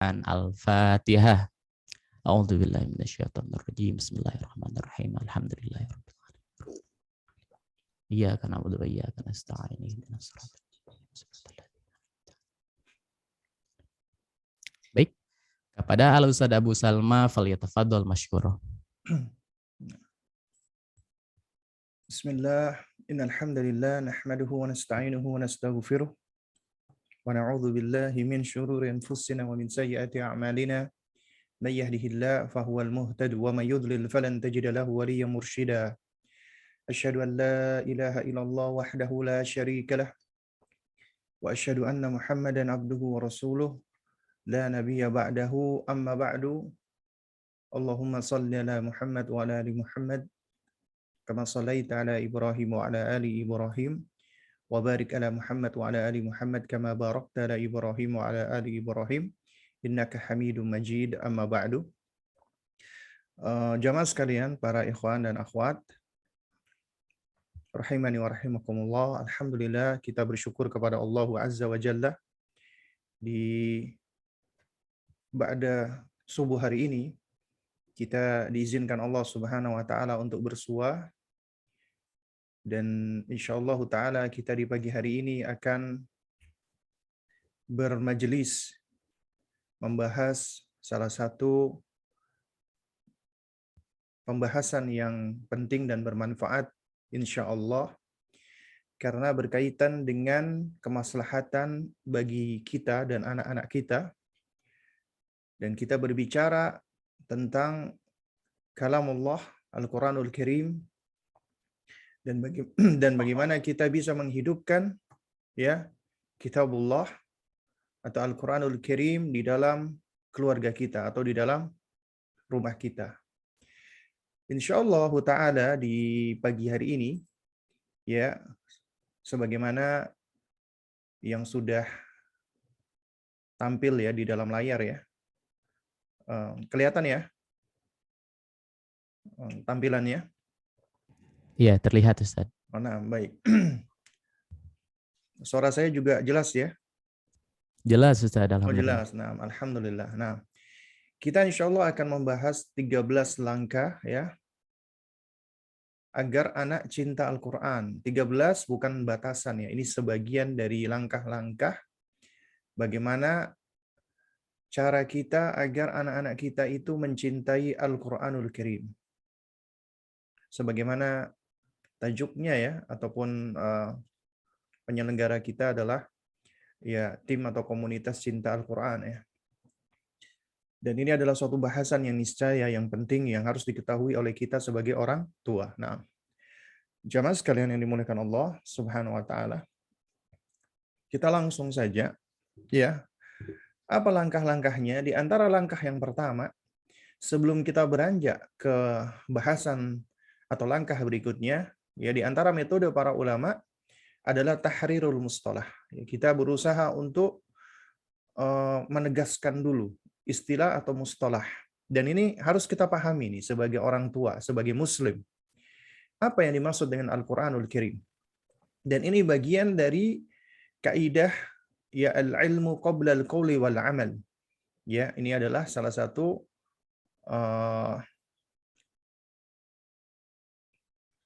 Al-Fatihah. A'udzubillahi minasyaitonirrajim. Bismillahirrahmanirrahim. Alhamdulillahirabbil alamin. Iyyaka na'budu wa iyyaka nasta'in. Ihdinas siratal mustaqim. Baik, kepada Al-Ustaz Abu Salma falyatafaddal masykurah. Bismillah, innal hamdalillah nahmaduhu wa nasta'inuhu wa nastaghfiruh wa na'udzu billahi min shururi anfusina wa min sayyiati a'malina may yahdihillahu fahuwal muhtadi wa may yudlil falan tajida lahu waliyyan mursyida. Asyhadu an la ilaha illallah wahdahu la syarika lah wa asyhadu anna Muhammadan abduhu wa rasuluh la nabiyya ba'dahu amma ba'du. Allahumma shalli ala Muhammad wa ala ali Muhammad kama shallaita ala Ibrahim wa ala ali Ibrahim wa barik ala Muhammad wa ala ali Muhammad kama barakta ala Ibrahim wa ala ali Ibrahim innaka Hamidum Majid. Amma ba'du. Jamaah sekalian, para ikhwan dan akhwat rahimani wa rahimakumullah, alhamdulillah kita bersyukur kepada Allah Azza wa Jalla di ba'da subuh hari ini kita diizinkan Allah Subhanahu wa taala untuk bersua, dan insyaallah taala kita di pagi hari ini akan bermajelis membahas salah satu pembahasan yang penting dan bermanfaat insyaallah, karena berkaitan dengan kemaslahatan bagi kita dan anak-anak kita. Dan kita berbicara tentang kalamullah Al-Quranul Karim dan bagaimana kita bisa menghidupkan ya kitabullah atau Al-Quranul Karim di dalam keluarga kita atau di dalam rumah kita. Insyaallah ta'ala di pagi hari ini ya, sebagaimana yang sudah tampil ya di dalam layar ya, kelihatan ya tampilannya? Iya, terlihat Ustaz. Oh, nah, baik. Suara saya juga jelas ya? Jelas Ustaz, Oh, alhamdulillah. jelas. Nah, alhamdulillah. Nah, kita insyaallah akan membahas 13 langkah ya agar anak cinta Al-Quran. 13 bukan batasan ya, ini sebagian dari langkah-langkah bagaimana cara kita agar anak-anak kita itu mencintai Al-Quranul Karim. Sebagaimana tajuknya ya, ataupun penyelenggara kita adalah ya tim atau komunitas cinta Al-Quran ya. Dan ini adalah suatu bahasan yang niscaya yang penting yang harus diketahui oleh kita sebagai orang tua. Nah, jamaah sekalian yang dimuliakan Allah Subhanahu wa taala, kita langsung saja ya. Apa langkah-langkahnya? Di antara langkah yang pertama, sebelum kita beranjak ke bahasan atau langkah berikutnya, ya di antara metode para ulama adalah tahrirul mustalah. Kita berusaha untuk menegaskan dulu istilah atau mustalah. Dan ini harus kita pahami nih sebagai orang tua, sebagai muslim. Apa yang dimaksud dengan Al-Quranul Karim? Dan ini bagian dari kaidah ya al-ilmu qabla al-qawli wal amal. Ya, ini adalah salah satu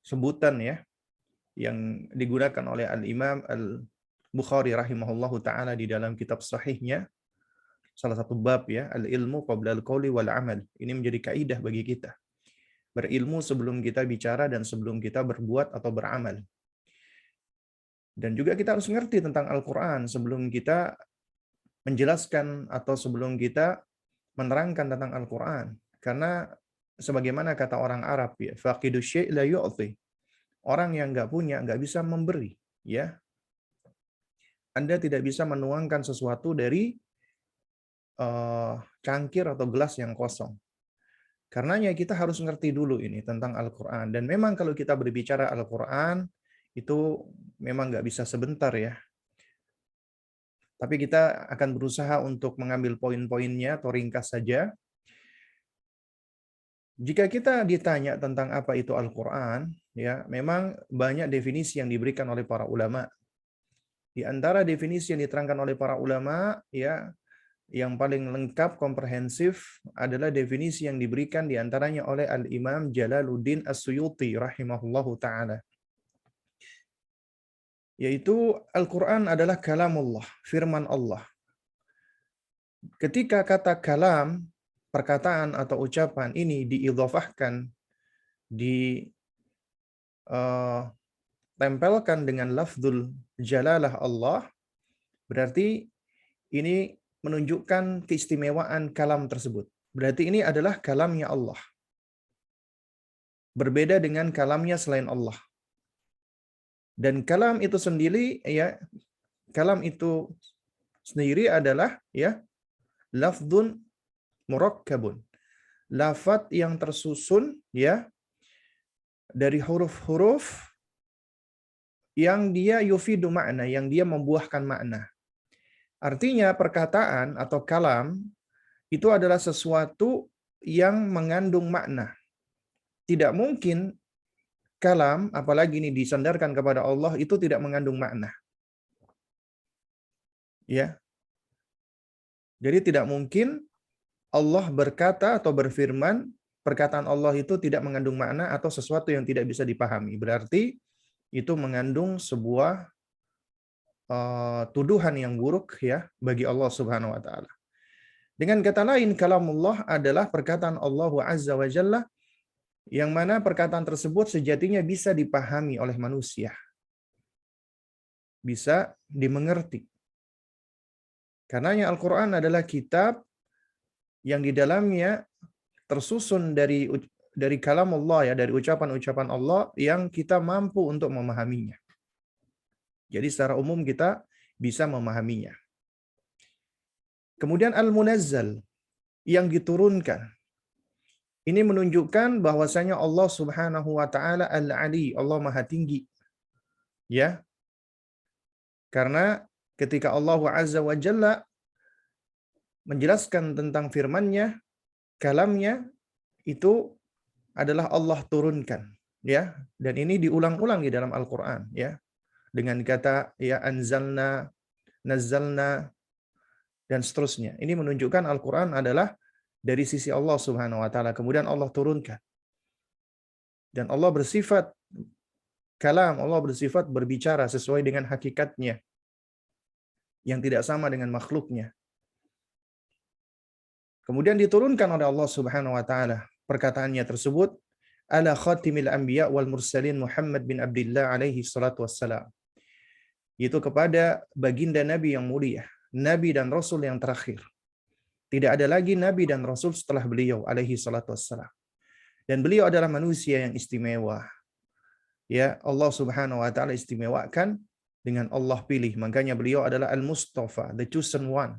sebutan ya yang digunakan oleh Al-Imam Al-Bukhari rahimahullahu ta'ala di dalam kitab sahihnya, salah satu bab ya, al-ilmu qabla al-qawli wal amal. Ini menjadi kaidah bagi kita. Berilmu sebelum kita bicara dan sebelum kita berbuat atau beramal. Dan juga kita harus ngerti tentang Al-Quran sebelum kita menjelaskan atau sebelum kita menerangkan tentang Al-Quran. Karena sebagaimana kata orang Arab ya, faqidu syai' la yu'ti. Orang yang nggak punya nggak bisa memberi ya. Anda tidak bisa menuangkan sesuatu dari cangkir atau gelas yang kosong. Karenanya kita harus ngerti dulu ini tentang Al-Quran. Dan memang kalau kita berbicara Al-Quran, itu memang nggak bisa sebentar ya. Tapi kita akan berusaha untuk mengambil poin-poinnya atau ringkas saja. Jika kita ditanya tentang apa itu Al-Quran, ya memang banyak definisi yang diberikan oleh para ulama. Di antara definisi yang diterangkan oleh para ulama, ya yang paling lengkap, komprehensif adalah definisi yang diberikan diantaranya oleh Al-Imam Jalaluddin As-Suyuti rahimahullahu ta'ala. Yaitu Al-Quran adalah kalamullah, firman Allah. Ketika kata kalam, perkataan atau ucapan ini diidhafahkan, ditempelkan dengan lafzul jalalah Allah, berarti ini menunjukkan keistimewaan kalam tersebut. Berarti ini adalah kalamnya Allah. Berbeda dengan kalamnya selain Allah. Dan kalam itu sendiri, ya, kalam itu sendiri adalah, ya, lafdzun murakkabun. Lafaz yang tersusun, ya, dari huruf-huruf yang dia yufidu makna, yang dia membuahkan makna. Artinya perkataan atau kalam itu adalah sesuatu yang mengandung makna. Tidak mungkin kalam, apalagi ini disandarkan kepada Allah, itu tidak mengandung makna. Ya. Jadi tidak mungkin Allah berkata atau berfirman, perkataan Allah itu tidak mengandung makna atau sesuatu yang tidak bisa dipahami. Berarti itu mengandung sebuah tuduhan yang buruk, ya, bagi Allah Subhanahu wa taala. Dengan kata lain, kalamullah adalah perkataan Allah Azza wa Jalla yang mana perkataan tersebut sejatinya bisa dipahami oleh manusia. Bisa dimengerti. Karenanya Al-Quran adalah kitab yang di dalamnya tersusun dari kalam Allah, ya, dari ucapan-ucapan Allah yang kita mampu untuk memahaminya. Jadi secara umum kita bisa memahaminya. Kemudian Al-Munazzal, yang diturunkan. Ini menunjukkan bahwasanya Allah Subhanahu wa taala Al-Ali, Allah Maha Tinggi. Ya. Karena ketika Allah Azza wa Jalla menjelaskan tentang firman-Nya, kalamnya itu adalah Allah turunkan, ya. Dan ini diulang-ulang di dalam Al-Qur'an, ya. Dengan kata, ya, anzalna, nazzalna, dan seterusnya. Ini menunjukkan Al-Qur'an adalah dari sisi Allah Subhanahu wa taala, kemudian Allah turunkan. Dan Allah bersifat kalam, Allah bersifat berbicara sesuai dengan hakikatnya yang tidak sama dengan makhluknya. Kemudian diturunkan oleh Allah Subhanahu wa taala perkataannya tersebut, ala khatimil anbiya wal mursalin Muhammad bin Abdullah alaihi salatu wassalam. Itu kepada baginda Nabi yang mulia, Nabi dan Rasul yang terakhir. Tidak ada lagi Nabi dan Rasul setelah beliau alaihi salatu wassalam. Dan beliau adalah manusia yang istimewa. Ya, Allah Subhanahu wa taala istimewakan dengan Allah pilih. Makanya beliau adalah Al-Mustafa, the chosen one.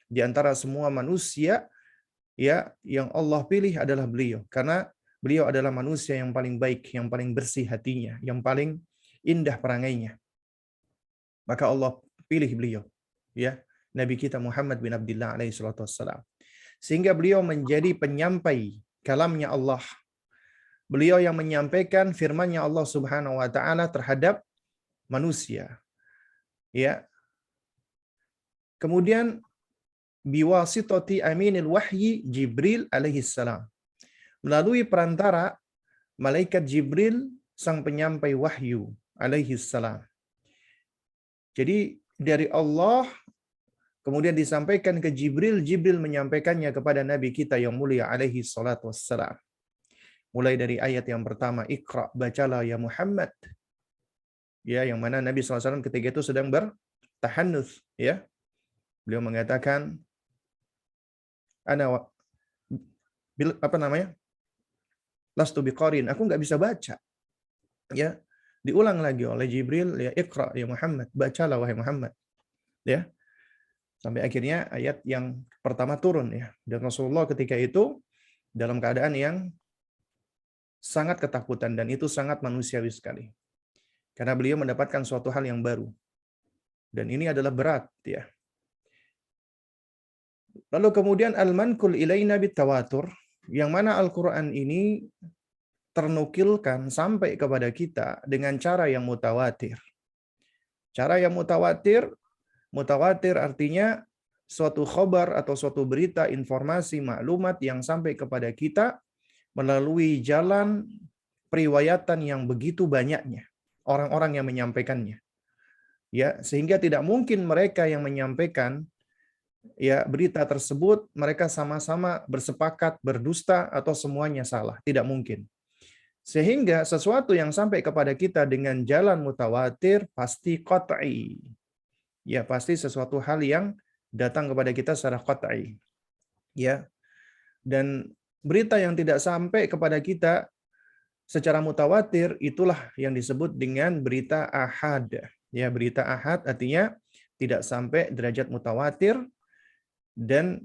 Di antara semua manusia, ya, yang Allah pilih adalah beliau. Karena beliau adalah manusia yang paling baik, yang paling bersih hatinya, yang paling indah perangainya. Maka Allah pilih beliau, ya, Nabi kita Muhammad bin Abdullah alaihi salatu wassalam. Sehingga beliau menjadi penyampai kalamnya Allah. Beliau yang menyampaikan firman-Nya Allah Subhanahu wa taala terhadap manusia. Ya. Kemudian biwasitati aminil wahyi Jibril alaihi salam. Melalui perantara malaikat Jibril sang penyampai wahyu alaihi salam. Jadi dari Allah kemudian disampaikan ke Jibril, Jibril menyampaikannya kepada Nabi kita yang mulia alaihi salatu wassalam. Mulai dari ayat yang pertama, Iqra, bacalah ya Muhammad. Ya, yang mana Nabi SAW ketika itu sedang bertahannuts, ya. Beliau mengatakan, lastu biqarin, aku nggak bisa baca. Ya, diulang lagi oleh Jibril, ya Iqra ya Muhammad, bacalah wahai Muhammad. Ya. Sampai akhirnya ayat yang pertama turun, ya. Dan Rasulullah ketika itu dalam keadaan yang sangat ketakutan dan itu sangat manusiawi sekali. Karena beliau mendapatkan suatu hal yang baru. Dan ini adalah berat, ya. Lalu kemudian al-manqul ilaina bitawatur, yang mana Al-Qur'an ini ternukilkan sampai kepada kita dengan cara yang mutawatir. Cara yang mutawatir artinya suatu khabar atau suatu berita, informasi, maklumat yang sampai kepada kita melalui jalan periwayatan yang begitu banyaknya orang-orang yang menyampaikannya. Ya, sehingga tidak mungkin mereka yang menyampaikan ya berita tersebut mereka sama-sama bersepakat berdusta atau semuanya salah, tidak mungkin. Sehingga sesuatu yang sampai kepada kita dengan jalan mutawatir pasti qat'i. Ya, pasti sesuatu hal yang datang kepada kita secara qat'i. Ya. Dan berita yang tidak sampai kepada kita secara mutawatir itulah yang disebut dengan berita ahad. Ya, berita ahad artinya tidak sampai derajat mutawatir dan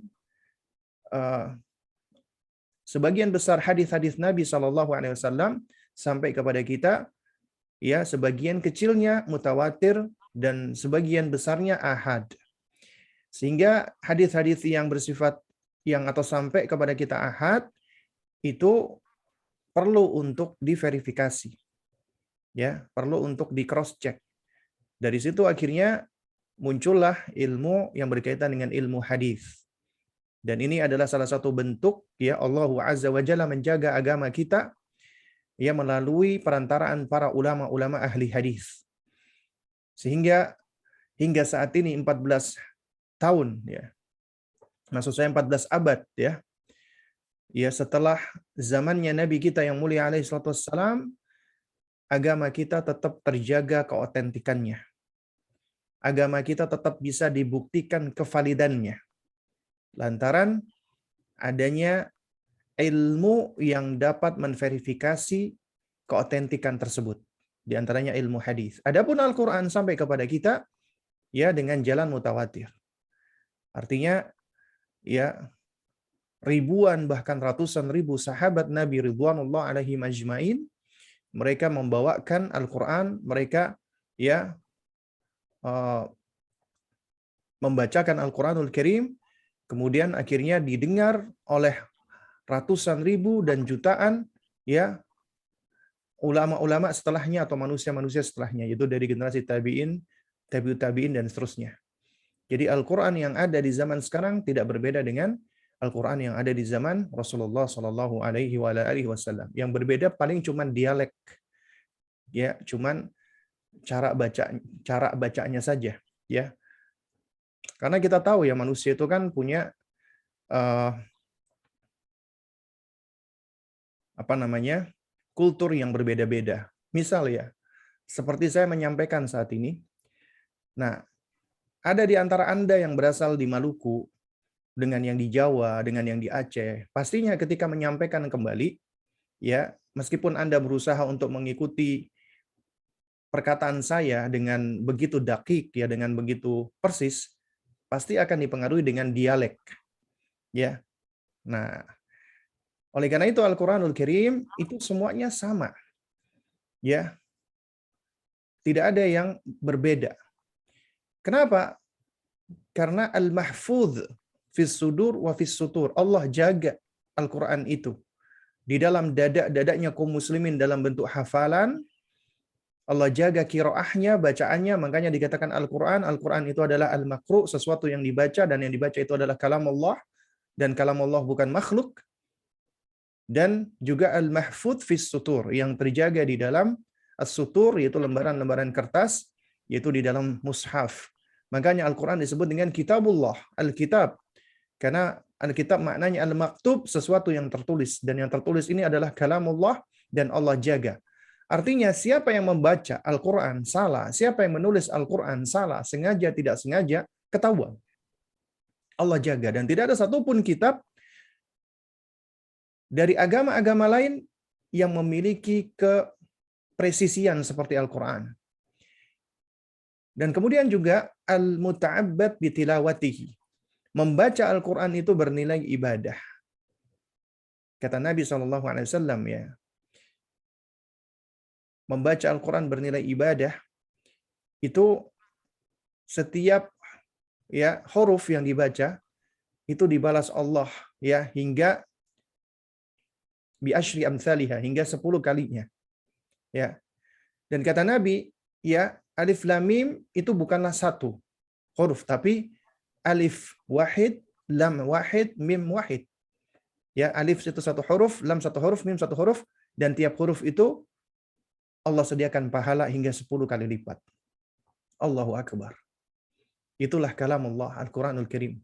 sebagian besar hadis-hadis Nabi SAW sampai kepada kita, ya sebagian kecilnya mutawatir dan sebagian besarnya ahad. Sehingga hadis-hadis yang bersifat atau sampai kepada kita ahad itu perlu untuk diverifikasi, ya perlu untuk di cross check. Dari situ akhirnya muncullah ilmu yang berkaitan dengan ilmu hadis. Dan ini adalah salah satu bentuk ya Allah Azza wa Jalla menjaga agama kita ya melalui perantaraan para ulama-ulama ahli hadis. Sehingga hingga saat ini 14 tahun ya. Maksud saya 14 abad ya. Ya setelah zamannya Nabi kita yang mulia alaihi salatu wassalam, agama kita tetap terjaga keotentikannya. Agama kita tetap bisa dibuktikan kevalidannya. Lantaran adanya ilmu yang dapat menverifikasi keotentikan tersebut. Di antaranya ilmu hadis. Adapun Al-Quran sampai kepada kita ya dengan jalan mutawatir. Artinya ya ribuan bahkan ratusan ribu sahabat Nabi ridwanullah alaihim ajmain mereka membawakan Al-Quran, mereka ya membacakan Al-Quranul Karim, kemudian akhirnya didengar oleh ratusan ribu dan jutaan ya ulama-ulama setelahnya atau manusia-manusia setelahnya, yaitu dari generasi tabi'in, tabi'ut tabi'in dan seterusnya. Jadi Al-Quran yang ada di zaman sekarang tidak berbeda dengan Al-Quran yang ada di zaman Rasulullah Shallallahu Alaihi Wasallam. Yang berbeda paling cuman dialek, ya, cuman cara bacanya saja, ya. Karena kita tahu ya manusia itu kan punya kultur yang berbeda-beda. Misal ya, seperti saya menyampaikan saat ini. Nah, ada di antara Anda yang berasal di Maluku dengan yang di Jawa, dengan yang di Aceh. Pastinya ketika menyampaikan kembali, ya, meskipun Anda berusaha untuk mengikuti perkataan saya dengan begitu dakik, ya, dengan begitu persis, pasti akan dipengaruhi dengan dialek. Ya. Nah, oleh karena itu Al-Quranul Karim itu semuanya sama. Ya. Tidak ada yang berbeda. Kenapa? Karena al-mahfudz fis sudur wa fis sutur. Allah jaga Al-Quran itu di dalam dadanya kaum muslimin dalam bentuk hafalan. Allah jaga qiraahnya, bacaannya, makanya dikatakan Al-Quran. Al-Quran itu adalah al-maqru, sesuatu yang dibaca, dan yang dibaca itu adalah kalam Allah, dan kalam Allah bukan makhluk. Dan juga al-mahfudz fis sutur, yang terjaga di dalam as-sutur, yaitu lembaran-lembaran kertas, yaitu di dalam mushaf. Makanya Al-Quran disebut dengan kitabullah, al-kitab. Karena al-kitab maknanya al-maktub, sesuatu yang tertulis. Dan yang tertulis ini adalah kalamullah, dan Allah jaga. Artinya siapa yang membaca Al-Quran salah, siapa yang menulis Al-Quran salah, sengaja tidak sengaja, ketahuan. Allah jaga. Dan tidak ada satupun kitab dari agama-agama lain yang memiliki kepresisian seperti Al-Quran. Dan kemudian juga al-muta'abbad bitilawatihi. Membaca Al-Quran itu bernilai ibadah. Kata Nabi SAW, ya, membaca Al-Quran bernilai ibadah, itu setiap ya huruf yang dibaca itu dibalas Allah ya hingga bi asyri amsalihha, hingga 10 kalinya. Ya. Dan kata Nabi, ya, alif lam mim itu bukanlah satu huruf, tapi alif wahid, lam wahid, mim wahid. Ya, alif itu satu huruf, lam satu huruf, mim satu huruf, dan tiap huruf itu Allah sediakan pahala hingga 10 kali lipat. Allahu Akbar. Itulah kalamullah Al-Quranul Karim.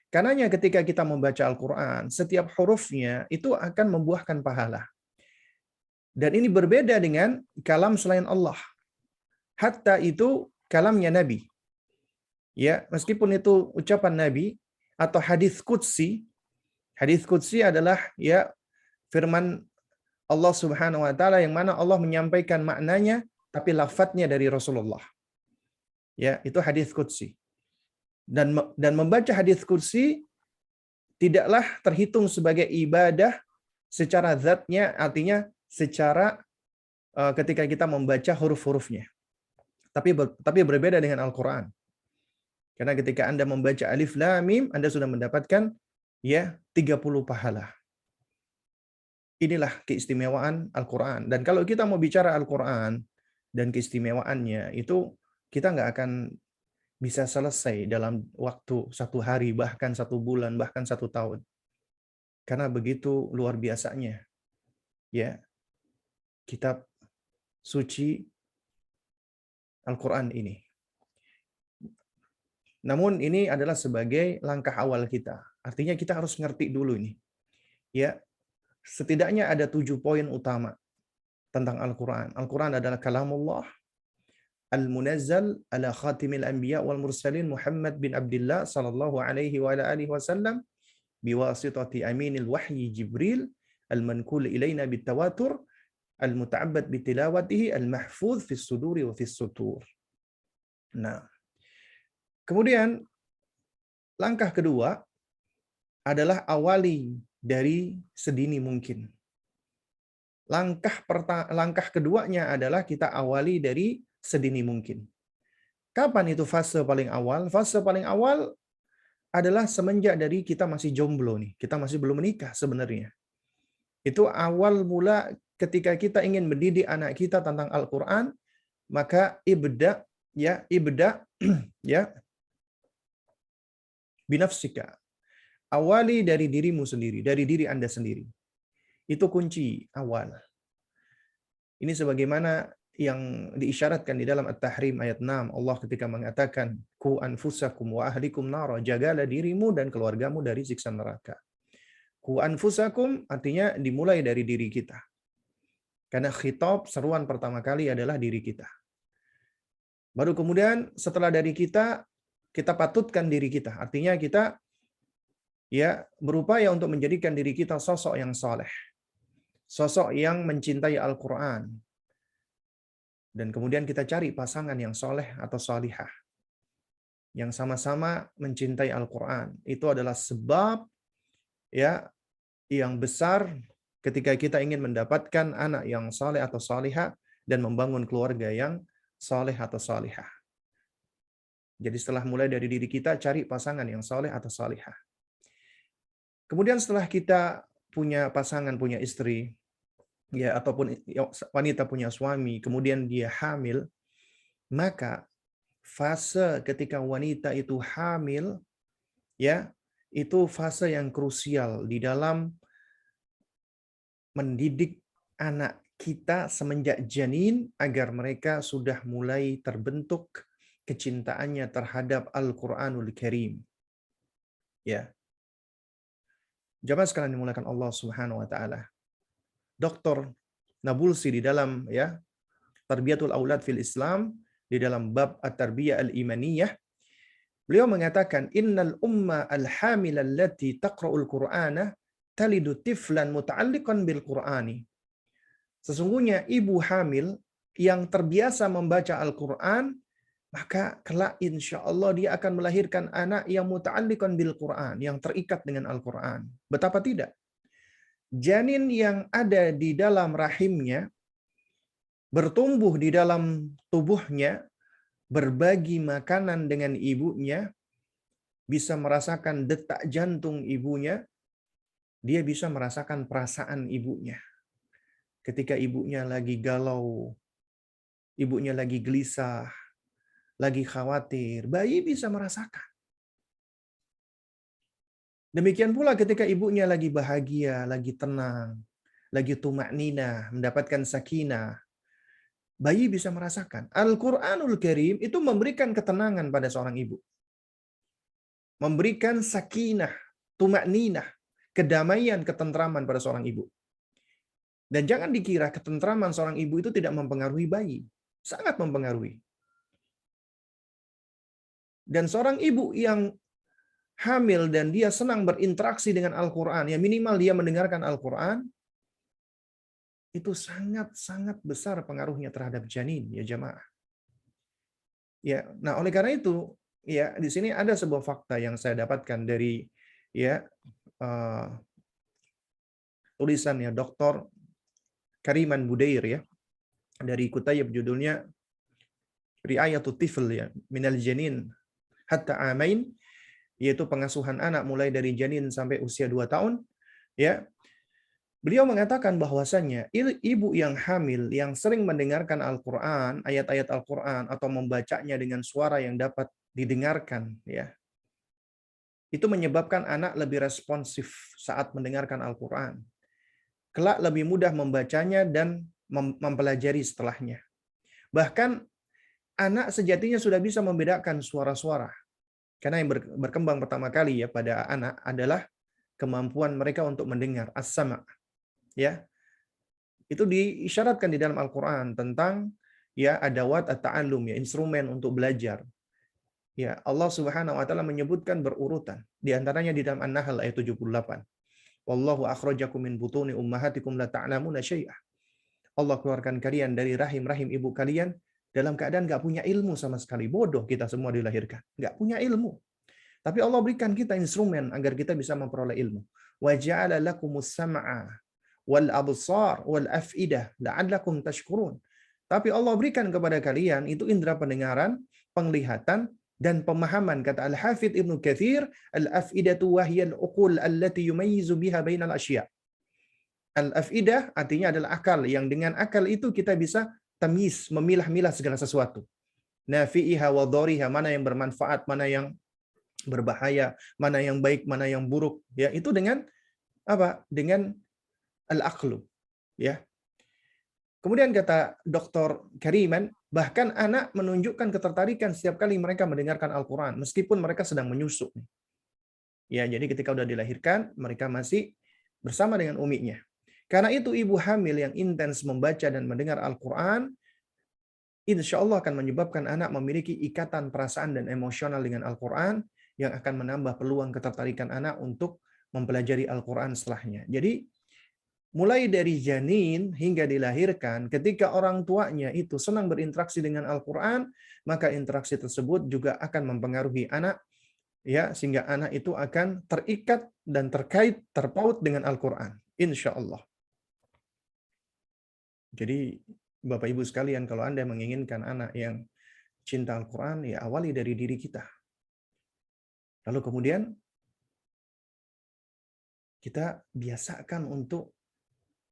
Karenanya ketika kita membaca Al-Quran, setiap hurufnya itu akan membuahkan pahala. Dan ini berbeda dengan kalam selain Allah. Hatta itu kalamnya Nabi. Ya, meskipun itu ucapan Nabi atau hadis qudsi. Hadis qudsi adalah ya firman Allah Subhanahu wa taala yang mana Allah menyampaikan maknanya tapi lafadznya dari Rasulullah. Ya, itu hadis qudsi. Dan membaca hadis qudsi tidaklah terhitung sebagai ibadah secara zatnya, artinya secara ketika kita membaca huruf-hurufnya. Tapi berbeda dengan Al-Qur'an. Karena ketika Anda membaca alif lam mim, Anda sudah mendapatkan ya 30 pahala. Inilah keistimewaan Al-Qur'an. Dan kalau kita mau bicara Al-Qur'an dan keistimewaannya, itu kita nggak akan bisa selesai dalam waktu 1 hari, bahkan 1 bulan, bahkan 1 tahun. Karena begitu luar biasanya ya kitab suci Al-Qur'an ini. Namun ini adalah sebagai langkah awal kita. Artinya kita harus ngerti dulu ini. Ya, setidaknya ada 7 poin utama tentang Al-Qur'an. Al-Qur'an adalah kalamullah al-munazzal ala khatimil anbiya wal mursalin Muhammad bin Abdullah sallallahu alaihi wa ala alihi wasallam biwasitati aminil wahyi Jibril al-manqul ilaina bitawatur al-muta'abbad bitilawatihi al-mahfuz fis suduri wa fis sutur. Nah, kemudian langkah kedua adalah awali dari sedini mungkin. Langkah keduanya adalah kita awali dari sedini mungkin. Kapan itu fase paling awal? Fase paling awal adalah semenjak dari kita masih jomblo nih. Kita masih belum menikah sebenarnya. Itu awal mula ketika kita ingin mendidik anak kita tentang Al-Qur'an, maka ibda ya binafsika. Awali dari dirimu sendiri, dari diri Anda sendiri. Itu kunci awal. Ini sebagaimana yang diisyaratkan di dalam At-Tahrim ayat 6. Allah ketika mengatakan, "Ku anfusakum wa ahlikum nara." Jagalah dirimu dan keluargamu dari siksa neraka. Ku anfusakum artinya dimulai dari diri kita. Karena khitab seruan pertama kali adalah diri kita. Baru kemudian setelah dari kita patutkan diri kita. Artinya kita ya berupaya untuk menjadikan diri kita sosok yang saleh. Sosok yang mencintai Al-Qur'an. Dan kemudian kita cari pasangan yang soleh atau salihah. Yang sama-sama mencintai Al-Qur'an. Itu adalah sebab ya yang besar ketika kita ingin mendapatkan anak yang saleh atau salihah dan membangun keluarga yang saleh atau salihah. Jadi setelah mulai dari diri kita, cari pasangan yang saleh atau salihah. Kemudian setelah kita punya pasangan, punya istri, ya ataupun wanita punya suami, kemudian dia hamil, maka fase ketika wanita itu hamil, ya itu fase yang krusial di dalam mendidik anak kita semenjak janin agar mereka sudah mulai terbentuk kecintaannya terhadap Al-Qur'anul Karim. Ya. Jamaah sekalian dimulakan Allah Subhanahu wa taala. Dr. Nabulsi di dalam ya Tarbiyatul Aulad fil Islam di dalam bab At-Tarbiyah Al-Imaniyah, beliau mengatakan innal umma al-hamil allati taqra'ul Qur'ana talidu tiflan muta'alliqan bil Qur'ani. Sesungguhnya ibu hamil yang terbiasa membaca Al-Qur'an, maka kelak insya Allah dia akan melahirkan anak yang muta'alliqan bil Qur'an, yang terikat dengan Al-Qur'an. Betapa tidak? Janin yang ada di dalam rahimnya, bertumbuh di dalam tubuhnya, berbagi makanan dengan ibunya, bisa merasakan detak jantung ibunya, dia bisa merasakan perasaan ibunya. Ketika ibunya lagi galau, ibunya lagi gelisah, lagi khawatir, bayi bisa merasakan. Demikian pula ketika ibunya lagi bahagia, lagi tenang, lagi tumakninah, mendapatkan sakinah, bayi bisa merasakan. Al-Quranul Karim itu memberikan ketenangan pada seorang ibu. Memberikan sakinah, tumakninah, kedamaian, ketentraman pada seorang ibu. Dan jangan dikira ketentraman seorang ibu itu tidak mempengaruhi bayi. Sangat mempengaruhi. Dan seorang ibu yang hamil dan dia senang berinteraksi dengan Al-Quran, ya minimal dia mendengarkan Al-Quran, itu sangat-sangat besar pengaruhnya terhadap janin, ya jamaah. Ya, nah oleh karena itu, ya di sini ada sebuah fakta yang saya dapatkan dari ya tulisan ya Dr. Kariman Budair ya dari Kutayib, judulnya Ri'ayatut Tifl ya minal janin hatta amain, yaitu pengasuhan anak mulai dari janin sampai usia 2 tahun ya. Beliau mengatakan bahwasannya ibu yang hamil yang sering mendengarkan Al-Qur'an, ayat-ayat Al-Qur'an atau membacanya dengan suara yang dapat didengarkan ya, itu menyebabkan anak lebih responsif saat mendengarkan Al-Qur'an. Kelak lebih mudah membacanya dan mempelajari setelahnya. Bahkan anak sejatinya sudah bisa membedakan suara-suara. Karena yang berkembang pertama kali ya pada anak adalah kemampuan mereka untuk mendengar as-sama'. Ya. Itu diisyaratkan di dalam Al-Qur'an tentang ya adawat at-ta'allum ya, instrumen untuk belajar. Ya, Allah Subhanahu wa taala menyebutkan berurutan. Di antaranya di dalam An-Nahl ayat 78. Wallahu akhrajakum min butuni ummahatikum la ta'lamuna syai'ah. Allah keluarkan kalian dari rahim-rahim ibu kalian dalam keadaan nggak punya ilmu sama sekali. Bodoh kita semua dilahirkan. Nggak punya ilmu. Tapi Allah berikan kita instrumen agar kita bisa memperoleh ilmu. Wa ja'ala lakumus sam'a wal absar wal af'idah la'allakum tashkurun. Tapi Allah berikan kepada kalian itu indera pendengaran, penglihatan, dan pemahaman. Kata Al-Hafidh Ibnu Katsir, al-af'idatu wahyal uqul allati yumayyizu biha bainal asya'. Al-afidah artinya adalah akal, yang dengan akal itu kita bisa tamyiz, memilah-milah segala sesuatu. Nafi'iha wa dhariha, mana yang bermanfaat, mana yang berbahaya, mana yang baik, mana yang buruk, ya itu dengan apa? Dengan al-aqlu, ya. Kemudian kata Dr. Kariman, bahkan anak menunjukkan ketertarikan setiap kali mereka mendengarkan Al-Qur'an meskipun mereka sedang menyusu. Ya, jadi ketika sudah dilahirkan, mereka masih bersama dengan uminya. Karena itu ibu hamil yang intens membaca dan mendengar Al-Quran, insya Allah akan menyebabkan anak memiliki ikatan perasaan dan emosional dengan Al-Quran yang akan menambah peluang ketertarikan anak untuk mempelajari Al-Quran setelahnya. Jadi mulai dari janin hingga dilahirkan, ketika orang tuanya itu senang berinteraksi dengan Al-Quran, maka interaksi tersebut juga akan mempengaruhi anak, ya, sehingga anak itu akan terikat dan terpaut dengan Al-Quran. Insya Allah. Jadi Bapak Ibu sekalian, kalau Anda menginginkan anak yang cinta Al-Quran, ya awali dari diri kita. Lalu kemudian kita biasakan untuk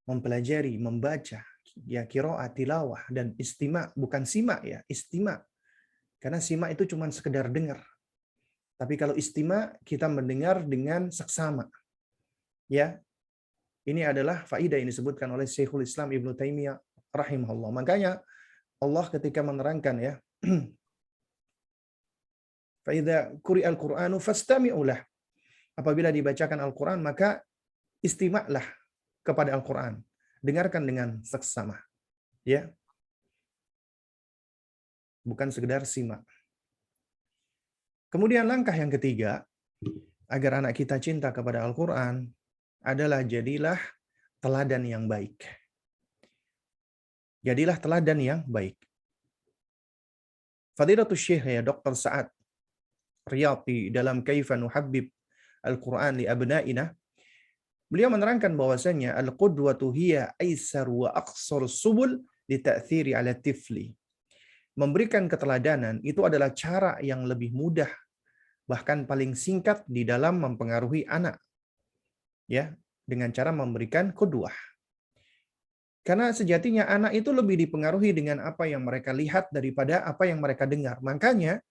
mempelajari, membaca, ya qiraat, tilawah, dan istima', bukan simak ya, istima'. Karena simak itu cuma sekedar dengar. Tapi kalau istima', kita mendengar dengan seksama. Ya, ini adalah faidah yang disebutkan oleh Syekhul Islam Ibnu Taimiyah rahimahullah. Makanya Allah ketika menerangkan ya, fa idza quri'al Qur'anu fastami'u lah. Apabila dibacakan Al-Qur'an maka istima'lah kepada Al-Qur'an. Dengarkan dengan seksama. Ya. Bukan sekedar simak. Kemudian langkah yang ketiga agar anak kita cinta kepada Al-Qur'an adalah jadilah teladan yang baik. Jadilah teladan yang baik. Fadilatul Syekh ya Dr. Sa'ad Riyadhi dalam Kaifa Nuhabbib Al-Quran li Abna'ina, beliau menerangkan bahwasanya al-qudwatu hiya aisar wa aqsar subul li ta'thiri 'ala tifli. Memberikan keteladanan itu adalah cara yang lebih mudah bahkan paling singkat di dalam mempengaruhi anak. Ya, dengan cara memberikan qudwah. Karena sejatinya anak itu lebih dipengaruhi dengan apa yang mereka lihat daripada apa yang mereka dengar. Makanya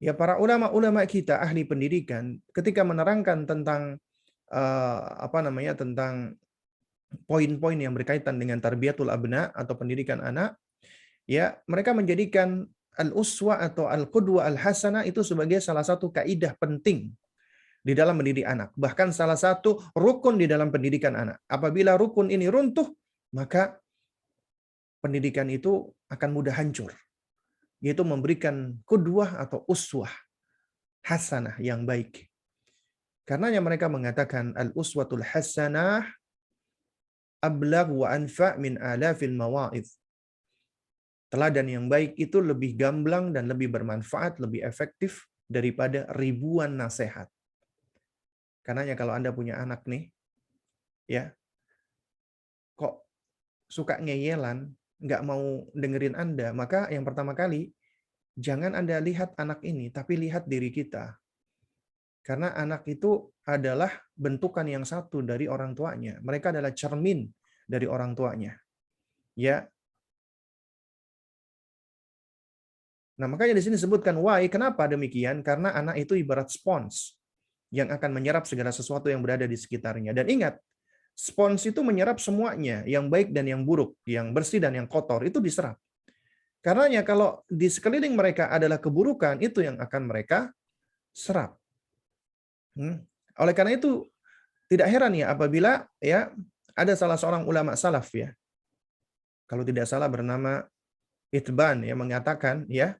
ya para ulama-ulama kita ahli pendidikan ketika menerangkan tentang tentang poin-poin yang berkaitan dengan tarbiyatul abna atau pendidikan anak, ya mereka menjadikan al-uswa atau al-qudwa al-hasanah itu sebagai salah satu kaidah penting di dalam mendidik anak. Bahkan salah satu rukun di dalam pendidikan anak. Apabila rukun ini runtuh, maka pendidikan itu akan mudah hancur. Yaitu memberikan qudwah atau uswah hasanah yang baik. Karenanya mereka mengatakan al-uswatul hasanah ablagh wa anfa' min alafil mawa'idh. Teladan yang baik itu lebih gamblang dan lebih bermanfaat, lebih efektif daripada ribuan nasihat. Karenanya kalau Anda punya anak nih, ya, kok suka ngeyelan, nggak mau dengerin Anda, maka yang pertama kali, jangan Anda lihat anak ini, tapi lihat diri kita. Karena anak itu adalah bentukan yang satu dari orang tuanya. Mereka adalah cermin dari orang tuanya. Ya. Nah, makanya di sini disebutkan why, kenapa demikian? Karena anak itu ibarat spons yang akan menyerap segala sesuatu yang berada di sekitarnya. Dan ingat, spons itu menyerap semuanya, yang baik dan yang buruk, yang bersih dan yang kotor, itu diserap. Karenanya kalau di sekeliling mereka adalah keburukan, itu yang akan mereka serap. Oleh karena itu, tidak heran ya apabila ya ada salah seorang ulama salaf ya, kalau tidak salah bernama Itban ya, mengatakan ya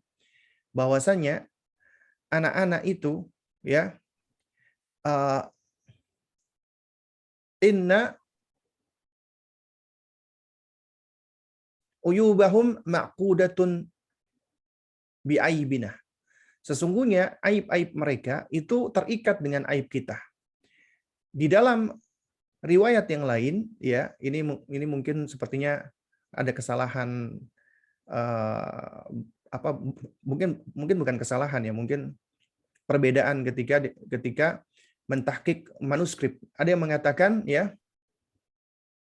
bahwasanya anak-anak itu ya inna uyubahum maqudatun biaibina. Sesungguhnya aib-aib mereka itu terikat dengan aib kita. Di dalam riwayat yang lain, ya ini mungkin sepertinya ada kesalahan mungkin bukan kesalahan ya, mungkin perbedaan ketika mentahqiq manuskrip. Ada yang mengatakan ya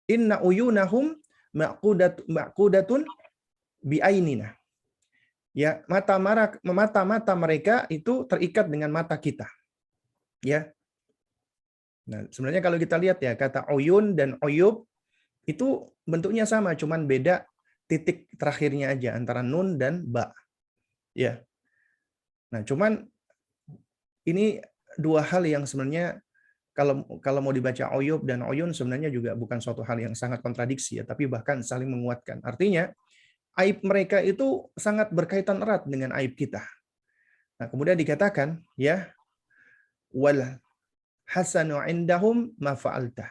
inna uyunahum maqudatun biainina. Ya, mata mereka itu terikat dengan mata kita. Ya. Nah, sebenarnya kalau kita lihat ya, kata uyun dan uyub itu bentuknya sama, cuman beda titik terakhirnya aja antara nun dan ba. Ya. Nah, cuman ini dua hal yang sebenarnya kalau mau dibaca uyub dan uyun sebenarnya juga bukan suatu hal yang sangat kontradiksi ya, tapi bahkan saling menguatkan. Artinya aib mereka itu sangat berkaitan erat dengan aib kita. Nah, kemudian dikatakan ya wal hasanu indahum ma fa'altah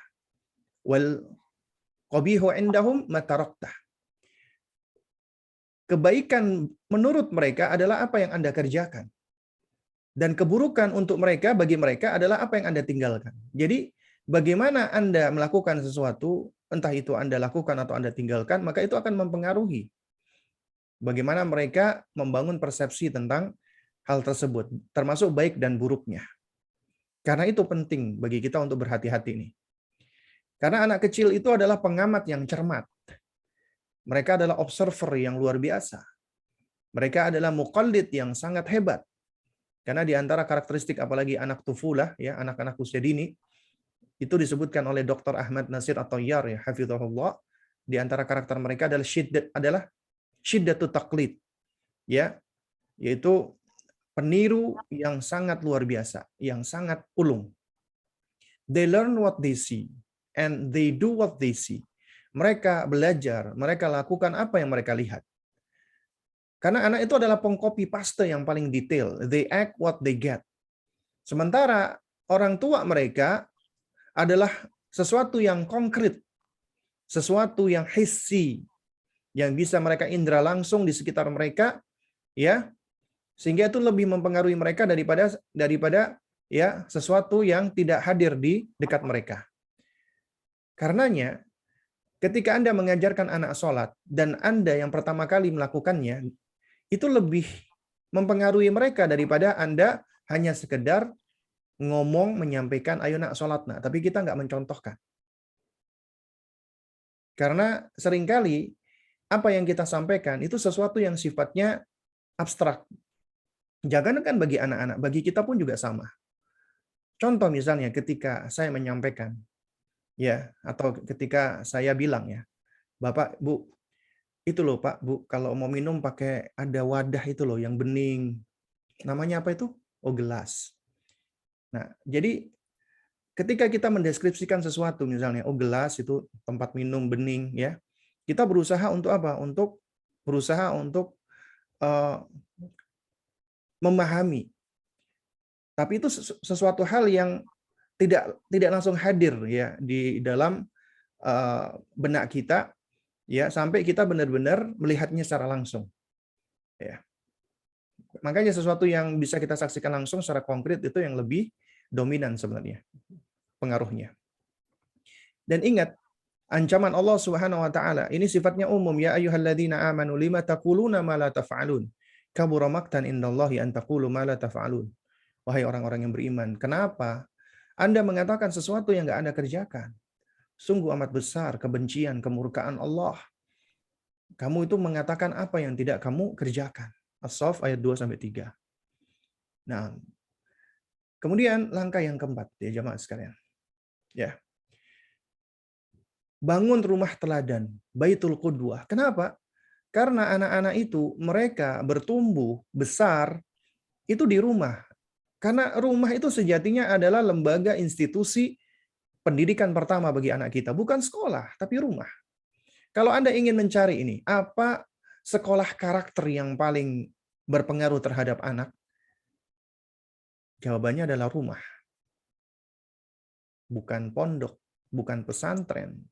wal qabihu indahum ma taraktah. Kebaikan menurut mereka adalah apa yang Anda kerjakan. Dan keburukan untuk mereka, bagi mereka adalah apa yang Anda tinggalkan. Jadi, bagaimana Anda melakukan sesuatu, entah itu Anda lakukan atau Anda tinggalkan, maka itu akan mempengaruhi bagaimana mereka membangun persepsi tentang hal tersebut, termasuk baik dan buruknya. Karena itu penting bagi kita untuk berhati-hati nih. Karena anak kecil itu adalah pengamat yang cermat. Mereka adalah observer yang luar biasa. Mereka adalah muqallid yang sangat hebat. Karena di antara karakteristik apalagi anak tufulah, ya anak-anak usia dini, itu disebutkan oleh Dr. Ahmad Nasir At-Tayyar ya, hafizahullah, di antara karakter mereka adalah syiddatut taqlid. Ya, yaitu peniru yang sangat luar biasa, yang sangat ulung. They learn what they see and they do what they see. Mereka belajar, mereka lakukan apa yang mereka lihat. Karena anak itu adalah pengcopy paste yang paling detail. They act what they get. Sementara orang tua mereka adalah sesuatu yang konkret, sesuatu yang hissi, yang bisa mereka indera langsung di sekitar mereka, ya, sehingga itu lebih mempengaruhi mereka daripada ya sesuatu yang tidak hadir di dekat mereka. Karenanya, ketika Anda mengajarkan anak sholat dan Anda yang pertama kali melakukannya, itu lebih mempengaruhi mereka daripada Anda hanya sekedar ngomong, menyampaikan, ayo nak sholat nak, tapi kita nggak mencontohkan. Karena seringkali apa yang kita sampaikan itu sesuatu yang sifatnya abstrak. Jangankan bagi anak-anak, bagi kita pun juga sama. Contoh misalnya ketika saya menyampaikan, ya, atau ketika saya bilang ya, Bapak, Bu, itu loh Pak, Bu, kalau mau minum pakai ada wadah itu loh yang bening. Namanya apa itu? Oh, gelas. Nah, jadi ketika kita mendeskripsikan sesuatu misalnya, oh gelas itu tempat minum bening ya. Kita berusaha untuk apa? Untuk berusaha untuk eh, memahami. Tapi itu sesuatu hal yang tidak langsung hadir ya di dalam benak kita ya sampai kita benar-benar melihatnya secara langsung. Ya. Makanya sesuatu yang bisa kita saksikan langsung secara konkret itu yang lebih dominan sebenarnya pengaruhnya. Dan ingat, ancaman Allah Subhanahu wa taala ini sifatnya umum, ya ayyuhalladzina amanu lima taquluna ma la taf'alun. Kabura maqtan indallahi an taqulu ma la taf'alun. Wahai orang-orang yang beriman, kenapa Anda mengatakan sesuatu yang enggak Anda kerjakan? Sungguh amat besar kebencian, kemurkaan Allah. Kamu itu mengatakan apa yang tidak kamu kerjakan. As-Saff ayat 2 sampai 3. Nah, kemudian langkah yang keempat ya jemaah sekalian. Ya. Bangun rumah teladan, Baitul Qudwah. Kenapa? Karena anak-anak itu mereka bertumbuh besar itu di rumah. Karena rumah itu sejatinya adalah lembaga institusi pendidikan pertama bagi anak kita, bukan sekolah, tapi rumah. Kalau Anda ingin mencari ini, apa sekolah karakter yang paling berpengaruh terhadap anak? Jawabannya adalah rumah. Bukan pondok, bukan pesantren,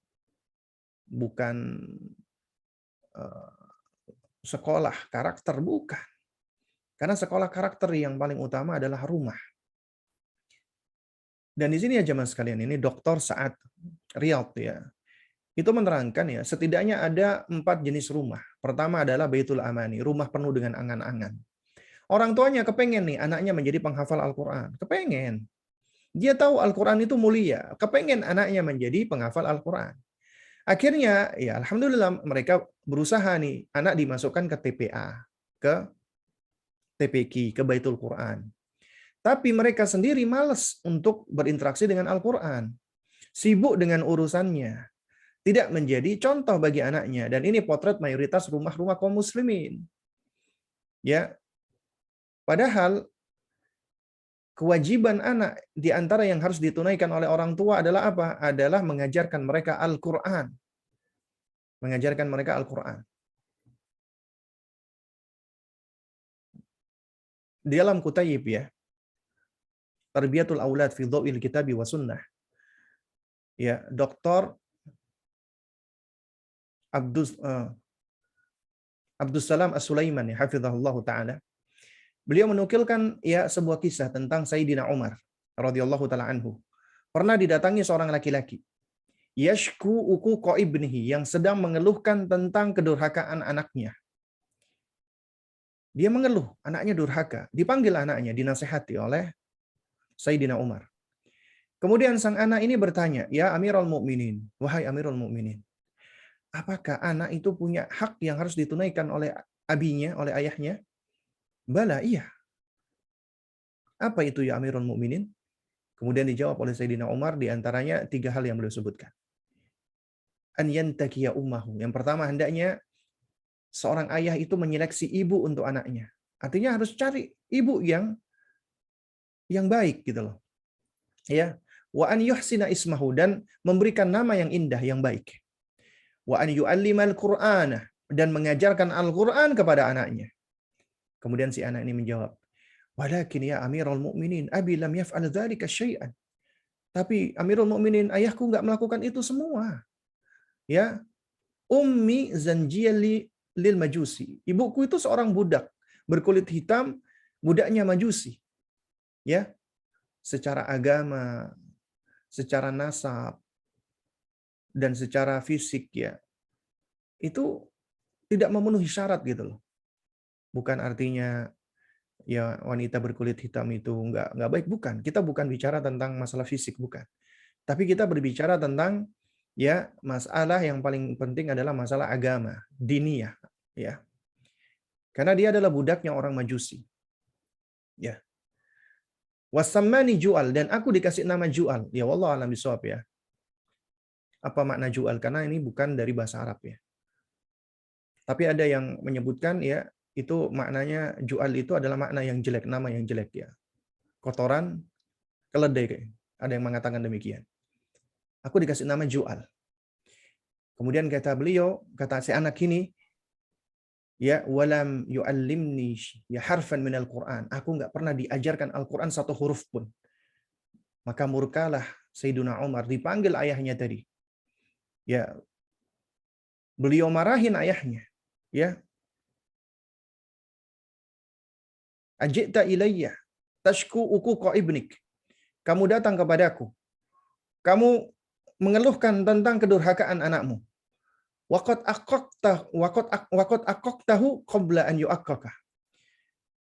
bukan sekolah karakter, bukan. Karena sekolah karakter yang paling utama adalah rumah. Dan di sini ya jemaah sekalian, ini Dr. Sa'ad Riyad ya. Itu menerangkan ya, setidaknya ada 4 jenis rumah. Pertama adalah Baitul Amani, rumah penuh dengan angan-angan. Orang tuanya kepengen nih anaknya menjadi penghafal Al-Quran. Kepengen. Dia tahu Al-Quran itu mulia. Kepengen anaknya menjadi penghafal Al-Quran. Akhirnya, ya alhamdulillah mereka berusaha nih, anak dimasukkan ke TPA, ke TPQ, ke Baitul Quran. Tapi mereka sendiri malas untuk berinteraksi dengan Al-Quran. Sibuk dengan urusannya. Tidak menjadi contoh bagi anaknya. Dan ini potret mayoritas rumah-rumah kaum muslimin. Ya, padahal kewajiban anak di antara yang harus ditunaikan oleh orang tua adalah apa? Adalah mengajarkan mereka Al-Quran. Mengajarkan mereka Al-Quran. Di dalam Kutayib ya, Tarbiyatul Aulad fi Dhawil Kitabi wa Sunnah. Ya, Dr. Abdus Salam As-Sulaiman ya, hafizahullah taala. Beliau menukilkan ya sebuah kisah tentang Sayyidina Umar radhiyallahu taala anhu. Pernah didatangi seorang laki-laki. Yashku uquqa ibnihi, yang sedang mengeluhkan tentang kedurhakaan anaknya. Dia mengeluh, anaknya durhaka. Dipanggil anaknya, dinasehati oleh Sayyidina Umar. Kemudian sang anak ini bertanya, "Ya Amirul Mukminin, wahai Amirul Mukminin, apakah anak itu punya hak yang harus ditunaikan oleh abinya, oleh ayahnya?" Bala, iya. Apa itu ya Amirul Mukminin? Kemudian dijawab oleh Sayyidina Umar, di antaranya 3 hal yang beliau sebutkan. An yantakiya ummahu. Yang pertama, hendaknya seorang ayah itu menyeleksi ibu untuk anaknya. Artinya harus cari ibu yang baik gitu loh. Ya. Wa an yuhsina ismahu, dan memberikan nama yang indah, yang baik. Wa an yu'allimal Qur'ana, dan mengajarkan Al-Qur'an kepada anaknya. Kemudian si anak ini menjawab, "Walakin ya Amirul Mukminin, abi lam yaf'al dzalika syai'an." Tapi Amirul Mukminin, ayahku enggak melakukan itu semua. Ya. Ummi zanjiyali lil majusi. Ibuku itu seorang budak berkulit hitam, budaknya majusi. Ya. Secara agama, secara nasab, dan secara fisik ya. Itu tidak memenuhi syarat gitu loh. Bukan artinya ya wanita berkulit hitam itu enggak baik, bukan. Kita bukan bicara tentang masalah fisik, bukan. Tapi kita berbicara tentang ya masalah yang paling penting adalah masalah agama, diniyah, ya. Karena dia adalah budaknya orang Majusi. Ya. Wasammani ju'al, dan aku dikasih nama ju'al. Ya wallahu alam bisawab ya. Apa makna ju'al? Karena ini bukan dari bahasa Arab ya. Tapi ada yang menyebutkan ya itu maknanya ju'al itu adalah makna yang jelek, nama yang jelek ya. Kotoran, keledai. Ada yang mengatakan demikian. Aku dikasih nama ju'al. Kemudian kata beliau, kata si anak ini, ya walam yu'allimni ya harfan minal Qur'an. Aku enggak pernah diajarkan Al-Qur'an satu huruf pun. Maka murkalah Sayyiduna Umar, dipanggil ayahnya tadi. Ya, beliau marahin ayahnya. Ya. Ajita ilayya tashku uquqa ibnik. Kamu datang kepadaku. Kamu mengeluhkan tentang kedurhakaan anakmu. Waqad aqaqtahu qabla an yu'aqqaka.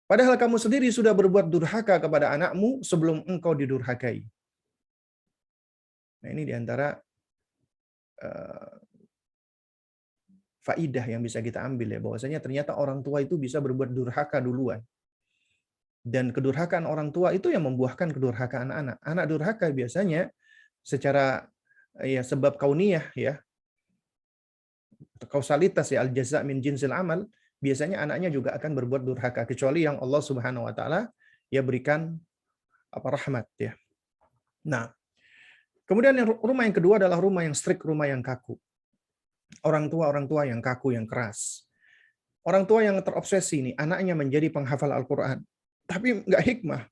Padahal kamu sendiri sudah berbuat durhaka kepada anakmu sebelum engkau didurhakai. Nah, ini diantara faidah yang bisa kita ambil ya, bahwasanya ternyata orang tua itu bisa berbuat durhaka duluan. Dan kedurhakaan orang tua itu yang membuahkan kedurhakaan anak. Anak durhaka biasanya secara ya sebab kauniyah ya, kausalitas ya, al-jaza' min jinsil amal, biasanya anaknya juga akan berbuat durhaka kecuali yang Allah Subhanahu wa taala ya berikan rahmat ya. Nah, kemudian rumah yang kedua adalah rumah yang strict, rumah yang kaku. Orang tua yang kaku, yang keras. Orang tua yang terobsesi nih, anaknya menjadi penghafal Al-Qur'an, tapi nggak hikmah.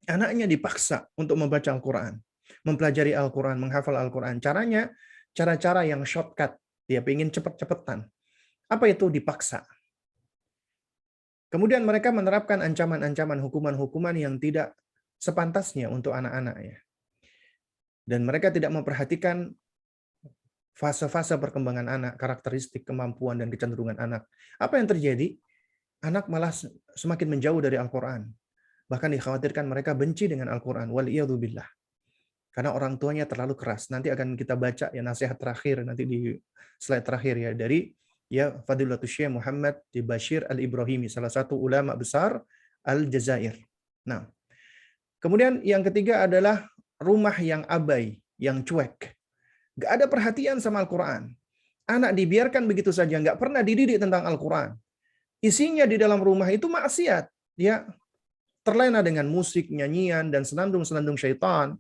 Anaknya dipaksa untuk membaca Al-Qur'an, mempelajari Al-Qur'an, menghafal Al-Qur'an. Caranya cara-cara yang shortcut. Dia pengen cepet-cepetan. Apa itu dipaksa? Kemudian mereka menerapkan ancaman-ancaman, hukuman-hukuman yang tidak sepantasnya untuk anak-anak ya. Dan mereka tidak memperhatikan fase-fase perkembangan anak, karakteristik, kemampuan, dan kecenderungan anak. Apa yang terjadi? Anak malah semakin menjauh dari Al-Quran. Bahkan dikhawatirkan mereka benci dengan Al-Quran. Waliyadzubillah. Karena orang tuanya terlalu keras. Nanti akan kita baca ya nasihat terakhir nanti di slide terakhir ya dari ya Fadilatul Syekh Muhammad Bashir Al-Ibrahimi, salah satu ulama besar Al-Jazair. Nah, kemudian yang ketiga adalah rumah yang abai, yang cuek. Gak ada perhatian sama Al-Quran. Anak dibiarkan begitu saja, gak pernah dididik tentang Al-Quran. Isinya di dalam rumah itu maksiat, ya terlena dengan musik, nyanyian, dan senandung-senandung syaitan.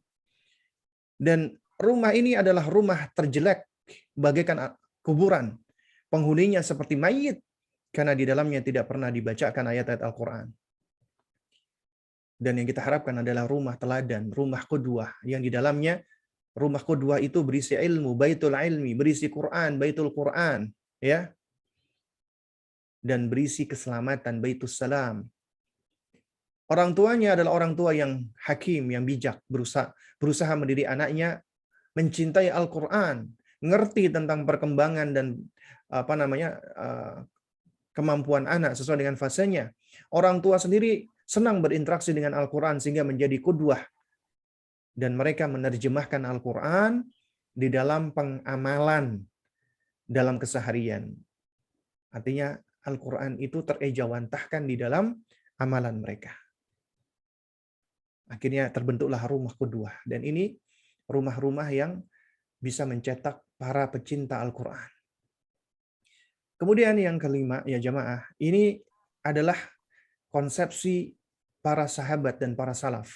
Dan rumah ini adalah rumah terjelek, bagaikan kuburan. Penghuninya seperti mayit, karena di dalamnya tidak pernah dibacakan ayat-ayat Al-Quran. Dan yang kita harapkan adalah rumah teladan, rumah qudwah, yang di dalamnya rumah qudwah itu berisi ilmu, baitul ilmi, berisi Quran, baitul Quran, ya, dan berisi keselamatan, baitus salam. Orang tuanya adalah orang tua yang hakim, yang bijak, berusaha mendidik anaknya mencintai Al-Quran, ngerti tentang perkembangan dan kemampuan anak sesuai dengan fasenya. Orang tua sendiri senang berinteraksi dengan Al-Quran sehingga menjadi qudwah. Dan mereka menerjemahkan Al-Quran di dalam pengamalan dalam keseharian. Artinya Al-Quran itu terejawantahkan di dalam amalan mereka. Akhirnya terbentuklah rumah qudwah. Dan ini rumah-rumah yang bisa mencetak para pecinta Al-Quran. Kemudian yang kelima, ya jamaah, ini adalah konsepsi para sahabat dan para salaf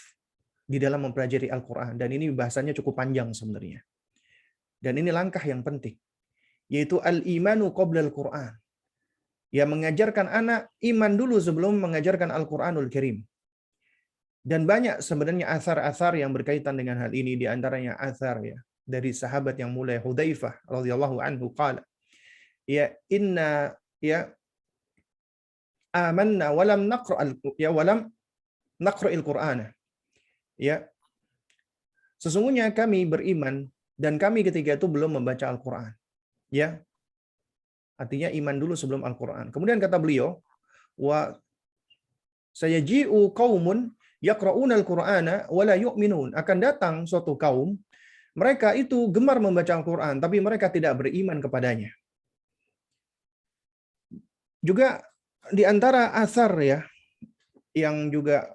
di dalam mempelajari Al-Quran. Dan ini bahasanya cukup panjang sebenarnya. Dan ini langkah yang penting, yaitu al-imanu qabla al-Quran. Ya, mengajarkan anak iman dulu sebelum mengajarkan Al-Quranul Karim. Dan banyak sebenarnya athar-athar yang berkaitan dengan hal ini, di antaranya athar ya dari sahabat yang mulia Hudzaifah radhiyallahu anhu qala ya inna ya amanna walam naqra'il Qur'ana. Ya, sesungguhnya kami beriman dan kami ketika itu belum membaca Al-Quran. Ya, artinya iman dulu sebelum Al-Quran. Kemudian kata beliau, wa sayaji'u qaumun yaqra'una al-Qur'ana wa la yu'minun. Akan datang suatu kaum, mereka itu gemar membaca Al-Quran, tapi mereka tidak beriman kepadanya. Juga di antara asar ya, yang juga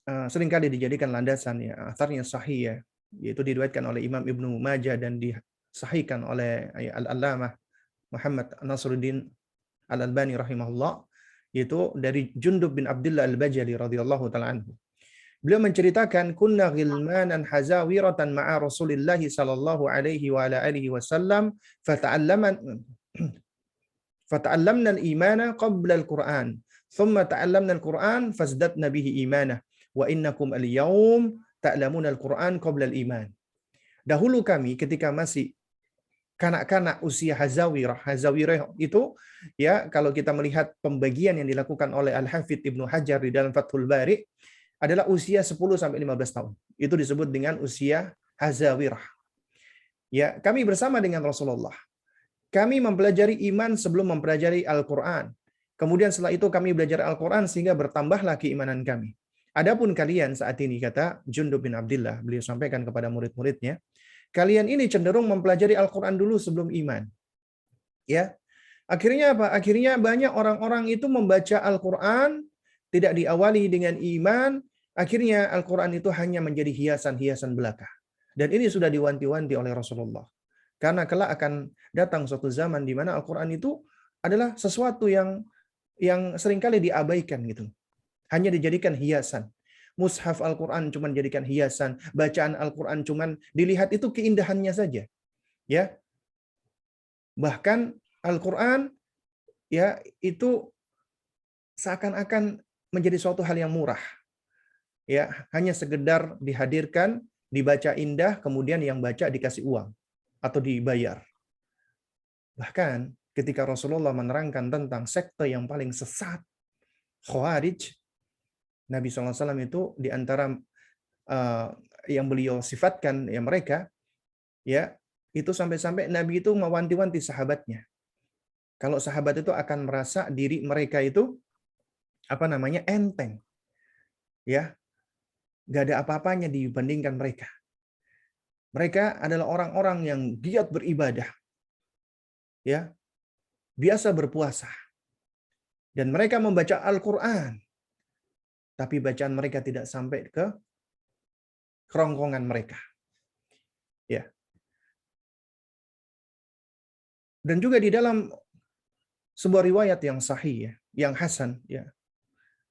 seringkali dijadikan landasan ya, asarnya sahih ya, yaitu diriwayatkan oleh Imam Ibnu Majah dan disahihkan oleh Al-Allamah Muhammad Nasruddin Al-Albani rahimahullah, yaitu dari Jundub bin Abdullah Al-Bajali radhiyallahu taala anhu. Beliau menceritakan kunna ghilmanan hazawiratan ma'a Rasulillah sallallahu alaihi wa ala alihi wasallam fata'allamna al-imana qabla al-Qur'an thumma ta'allamna al-Qur'an fazdatna bihi imana wa innakum al-yawm ta'lamuna al-Qur'an qabla al-iman. Dahulu kami ketika masih kanak-kanak usia hazawirah itu ya, kalau kita melihat pembagian yang dilakukan oleh Al-Hafidz Ibnu Hajar di dalam Fathul Bari adalah usia 10 sampai 15 tahun. Itu disebut dengan usia hazawirah. Ya, kami bersama dengan Rasulullah. Kami mempelajari iman sebelum mempelajari Al-Qur'an. Kemudian setelah itu kami belajar Al-Qur'an sehingga bertambahlah keimanan kami. Adapun kalian saat ini, kata Jundub bin Abdullah, beliau sampaikan kepada murid-muridnya, kalian ini cenderung mempelajari Al-Qur'an dulu sebelum iman. Ya. Akhirnya apa? Akhirnya banyak orang-orang itu membaca Al-Qur'an tidak diawali dengan iman, akhirnya Al-Qur'an itu hanya menjadi hiasan-hiasan belaka. Dan ini sudah diwanti-wanti oleh Rasulullah. Karena kelak akan datang suatu zaman di mana Al-Qur'an itu adalah sesuatu yang seringkali diabaikan gitu. Hanya dijadikan hiasan. Mushaf Al-Qur'an cuma dijadikan hiasan, bacaan Al-Qur'an cuma dilihat itu keindahannya saja. Ya. Bahkan Al-Qur'an ya itu seakan-akan menjadi suatu hal yang murah. Ya, hanya sekedar dihadirkan, dibaca indah, kemudian yang baca dikasih uang atau dibayar. Bahkan ketika Rasulullah menerangkan tentang sekte yang paling sesat, Khawarij, Nabi SAW itu di antara yang beliau sifatkan ya mereka, ya itu sampai-sampai Nabi itu mewanti-wanti sahabatnya. Kalau sahabat itu akan merasa diri mereka itu enteng, ya, gak ada apa-apanya dibandingkan mereka. Mereka adalah orang-orang yang giat beribadah, ya, biasa berpuasa, dan mereka membaca Al-Quran, tapi bacaan mereka tidak sampai ke kerongkongan mereka. Ya. Dan juga di dalam sebuah riwayat yang sahih, ya, yang hasan, ya,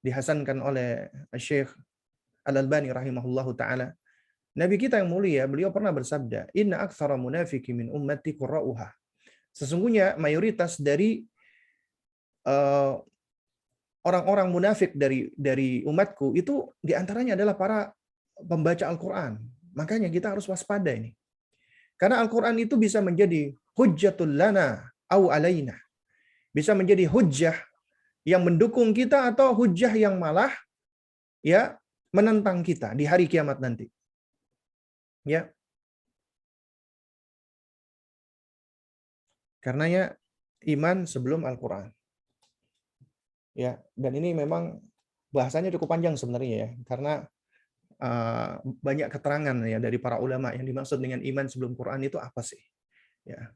dihasankan oleh Syekh Al-Albani rahimahullahu taala, Nabi kita yang mulia, beliau pernah bersabda, "Inna aktsara munafiqi min ummati qurra'uha." Sesungguhnya mayoritas dari orang-orang munafik dari umatku itu diantaranya adalah para pembaca Al-Quran. Makanya kita harus waspada ini. Karena Al-Quran itu bisa menjadi hujjatul lana au alaina. Bisa menjadi hujjah yang mendukung kita atau hujjah yang malah ya menentang kita di hari kiamat nanti. Ya. Karenanya iman sebelum Al-Quran. Ya, dan ini memang bahasanya cukup panjang sebenarnya ya, karena banyak keterangan ya dari para ulama yang dimaksud dengan iman sebelum Quran itu apa sih? Ya.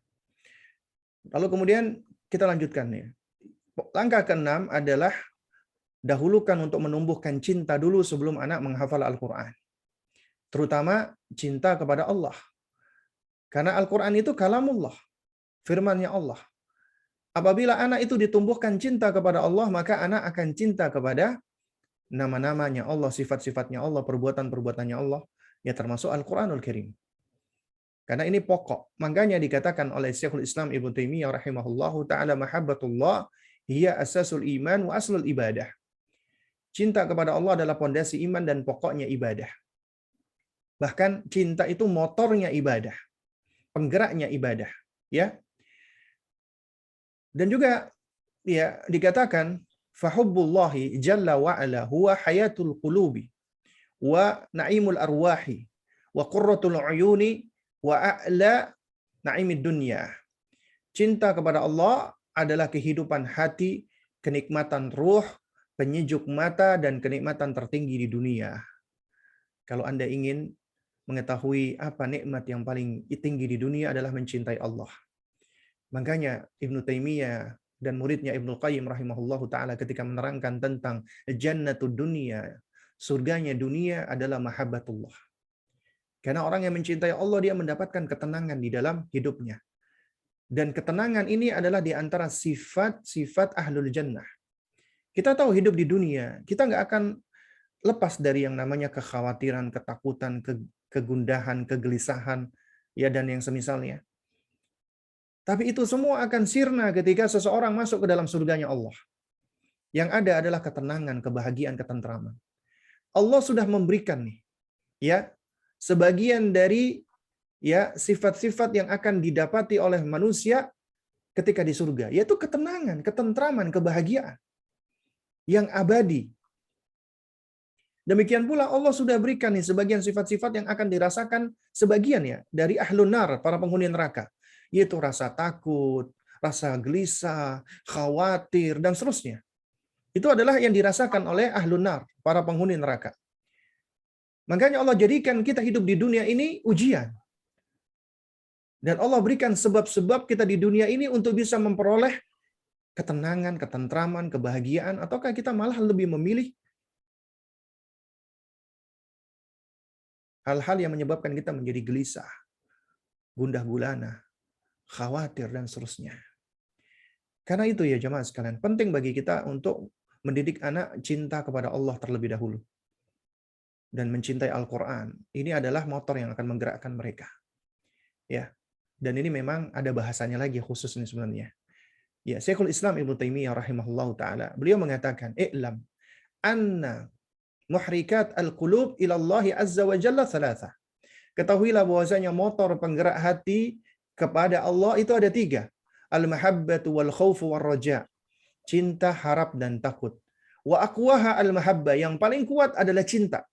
Lalu kemudian kita lanjutkan ya. Langkah keenam adalah dahulukan untuk menumbuhkan cinta dulu sebelum anak menghafal Al-Quran. Terutama cinta kepada Allah. Karena Al-Quran itu kalamullah, firman-Nya Allah. Apabila anak itu ditumbuhkan cinta kepada Allah, maka anak akan cinta kepada nama-namanya Allah, sifat-sifatnya Allah, perbuatan-perbuatannya Allah, ya termasuk Al-Quranul Karim. Karena ini pokok. Makanya dikatakan oleh Syekhul Islam Ibnu Taimiyah rahimahullahu ta'ala, mahabbatullah hiya asasul iman wa aslul ibadah. Cinta kepada Allah adalah pondasi iman dan pokoknya ibadah. Bahkan cinta itu motornya ibadah, penggeraknya ibadah. Ya. Dan juga ya dikatakan fahubbullahi jalla wa ala huwa hayatul qulubi wa naimul arwahi wa qurratul uyuni wa a'la naimid dunya. Cinta kepada Allah adalah kehidupan hati, kenikmatan ruh, penyejuk mata, dan kenikmatan tertinggi di dunia. Kalau Anda ingin mengetahui apa nikmat yang paling tinggi di dunia adalah mencintai Allah. Makanya Ibnu Taimiyah dan muridnya Ibnu Qayyim rahimahullahu taala ketika menerangkan tentang jannatud dunia, surganya dunia adalah mahabbatullah. Karena orang yang mencintai Allah dia mendapatkan ketenangan di dalam hidupnya. Dan ketenangan ini adalah di antara sifat-sifat ahlul jannah. Kita tahu hidup di dunia, kita nggak akan lepas dari yang namanya kekhawatiran, ketakutan, kegundahan, kegelisahan, ya dan yang semisalnya. Tapi itu semua akan sirna ketika seseorang masuk ke dalam surganya Allah. Yang ada adalah ketenangan, kebahagiaan, ketentraman. Allah sudah memberikan nih, ya, sebagian dari ya sifat-sifat yang akan didapati oleh manusia ketika di surga, yaitu ketenangan, ketentraman, kebahagiaan yang abadi. Demikian pula Allah sudah berikan nih sebagian sifat-sifat yang akan dirasakan sebagian ya dari ahlun nar, para penghuni neraka, yaitu rasa takut, rasa gelisah, khawatir dan seterusnya. Itu adalah yang dirasakan oleh ahlun nar, para penghuni neraka. Makanya Allah jadikan kita hidup di dunia ini ujian. Dan Allah berikan sebab-sebab kita di dunia ini untuk bisa memperoleh ketenangan, ketentraman, kebahagiaan, ataukah kita malah lebih memilih hal-hal yang menyebabkan kita menjadi gelisah, gundah gulana, khawatir, dan seterusnya. Karena itu ya jemaah sekalian, penting bagi kita untuk mendidik anak cinta kepada Allah terlebih dahulu. Dan mencintai Al-Quran. Ini adalah motor yang akan menggerakkan mereka. Ya. Dan ini memang ada bahasanya lagi khusus ini sebenarnya. Ya, Syekhul Islam Ibnu Taimiyah rahimahullahu taala, beliau mengatakan, "I'lam anna muhrikat al-qulub ila Allah azza wa jalla thalatha." Ketahuilah bahwasanya motor penggerak hati kepada Allah itu ada 3. Al-mahabbatu wal khaufu war raja. Cinta, harap dan takut. Wa aqwaha al-mahabba, yang paling kuat adalah cinta.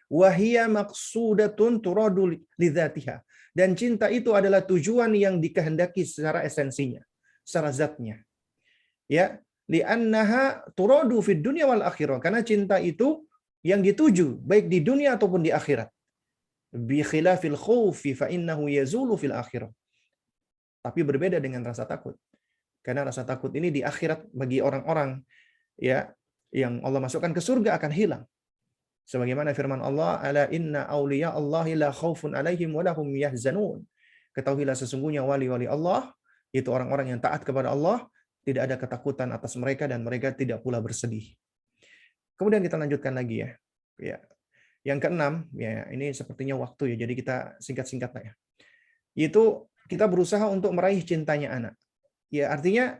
Wa hiya maqsudatun turadu lidzatiha. Dan cinta itu adalah tujuan yang dikehendaki secara esensinya, secara zatnya. Ya, li'annaha turadu fid dunya wal akhirah. Karena cinta itu yang dituju baik di dunia ataupun di akhirat. Bi khilafil khaufi fa innahu yazulu fil akhirah. Tapi berbeda dengan rasa takut. Karena rasa takut ini di akhirat bagi orang-orang ya yang Allah masukkan ke surga akan hilang. Sebagaimana firman Allah, ala inna awliya Allahi la khaufun alaihim wa lahum yahzanun. Ketahuilah sesungguhnya wali-wali Allah, itu orang-orang yang taat kepada Allah, tidak ada ketakutan atas mereka dan mereka tidak pula bersedih. Kemudian kita lanjutkan lagi ya. Ya. Yang keenam, ya ini sepertinya waktu ya, jadi kita singkat-singkat lah ya. Itu kita berusaha untuk meraih cintanya anak. Ya, artinya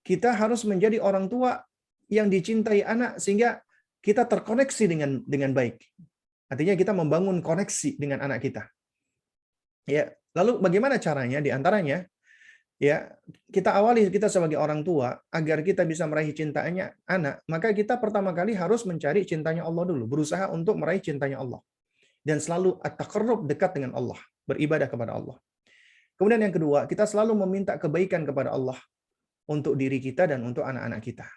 kita harus menjadi orang tua yang dicintai anak sehingga kita terkoneksi dengan baik. Artinya kita membangun koneksi dengan anak kita. Ya, lalu bagaimana caranya? Di antaranya ya, kita awali kita sebagai orang tua agar kita bisa meraih cintanya anak, maka kita pertama kali harus mencari cintanya Allah dulu, berusaha untuk meraih cintanya Allah. Dan selalu at-taqarrub, dekat dengan Allah, beribadah kepada Allah. Kemudian yang kedua, kita selalu meminta kebaikan kepada Allah untuk diri kita dan untuk anak-anak kita.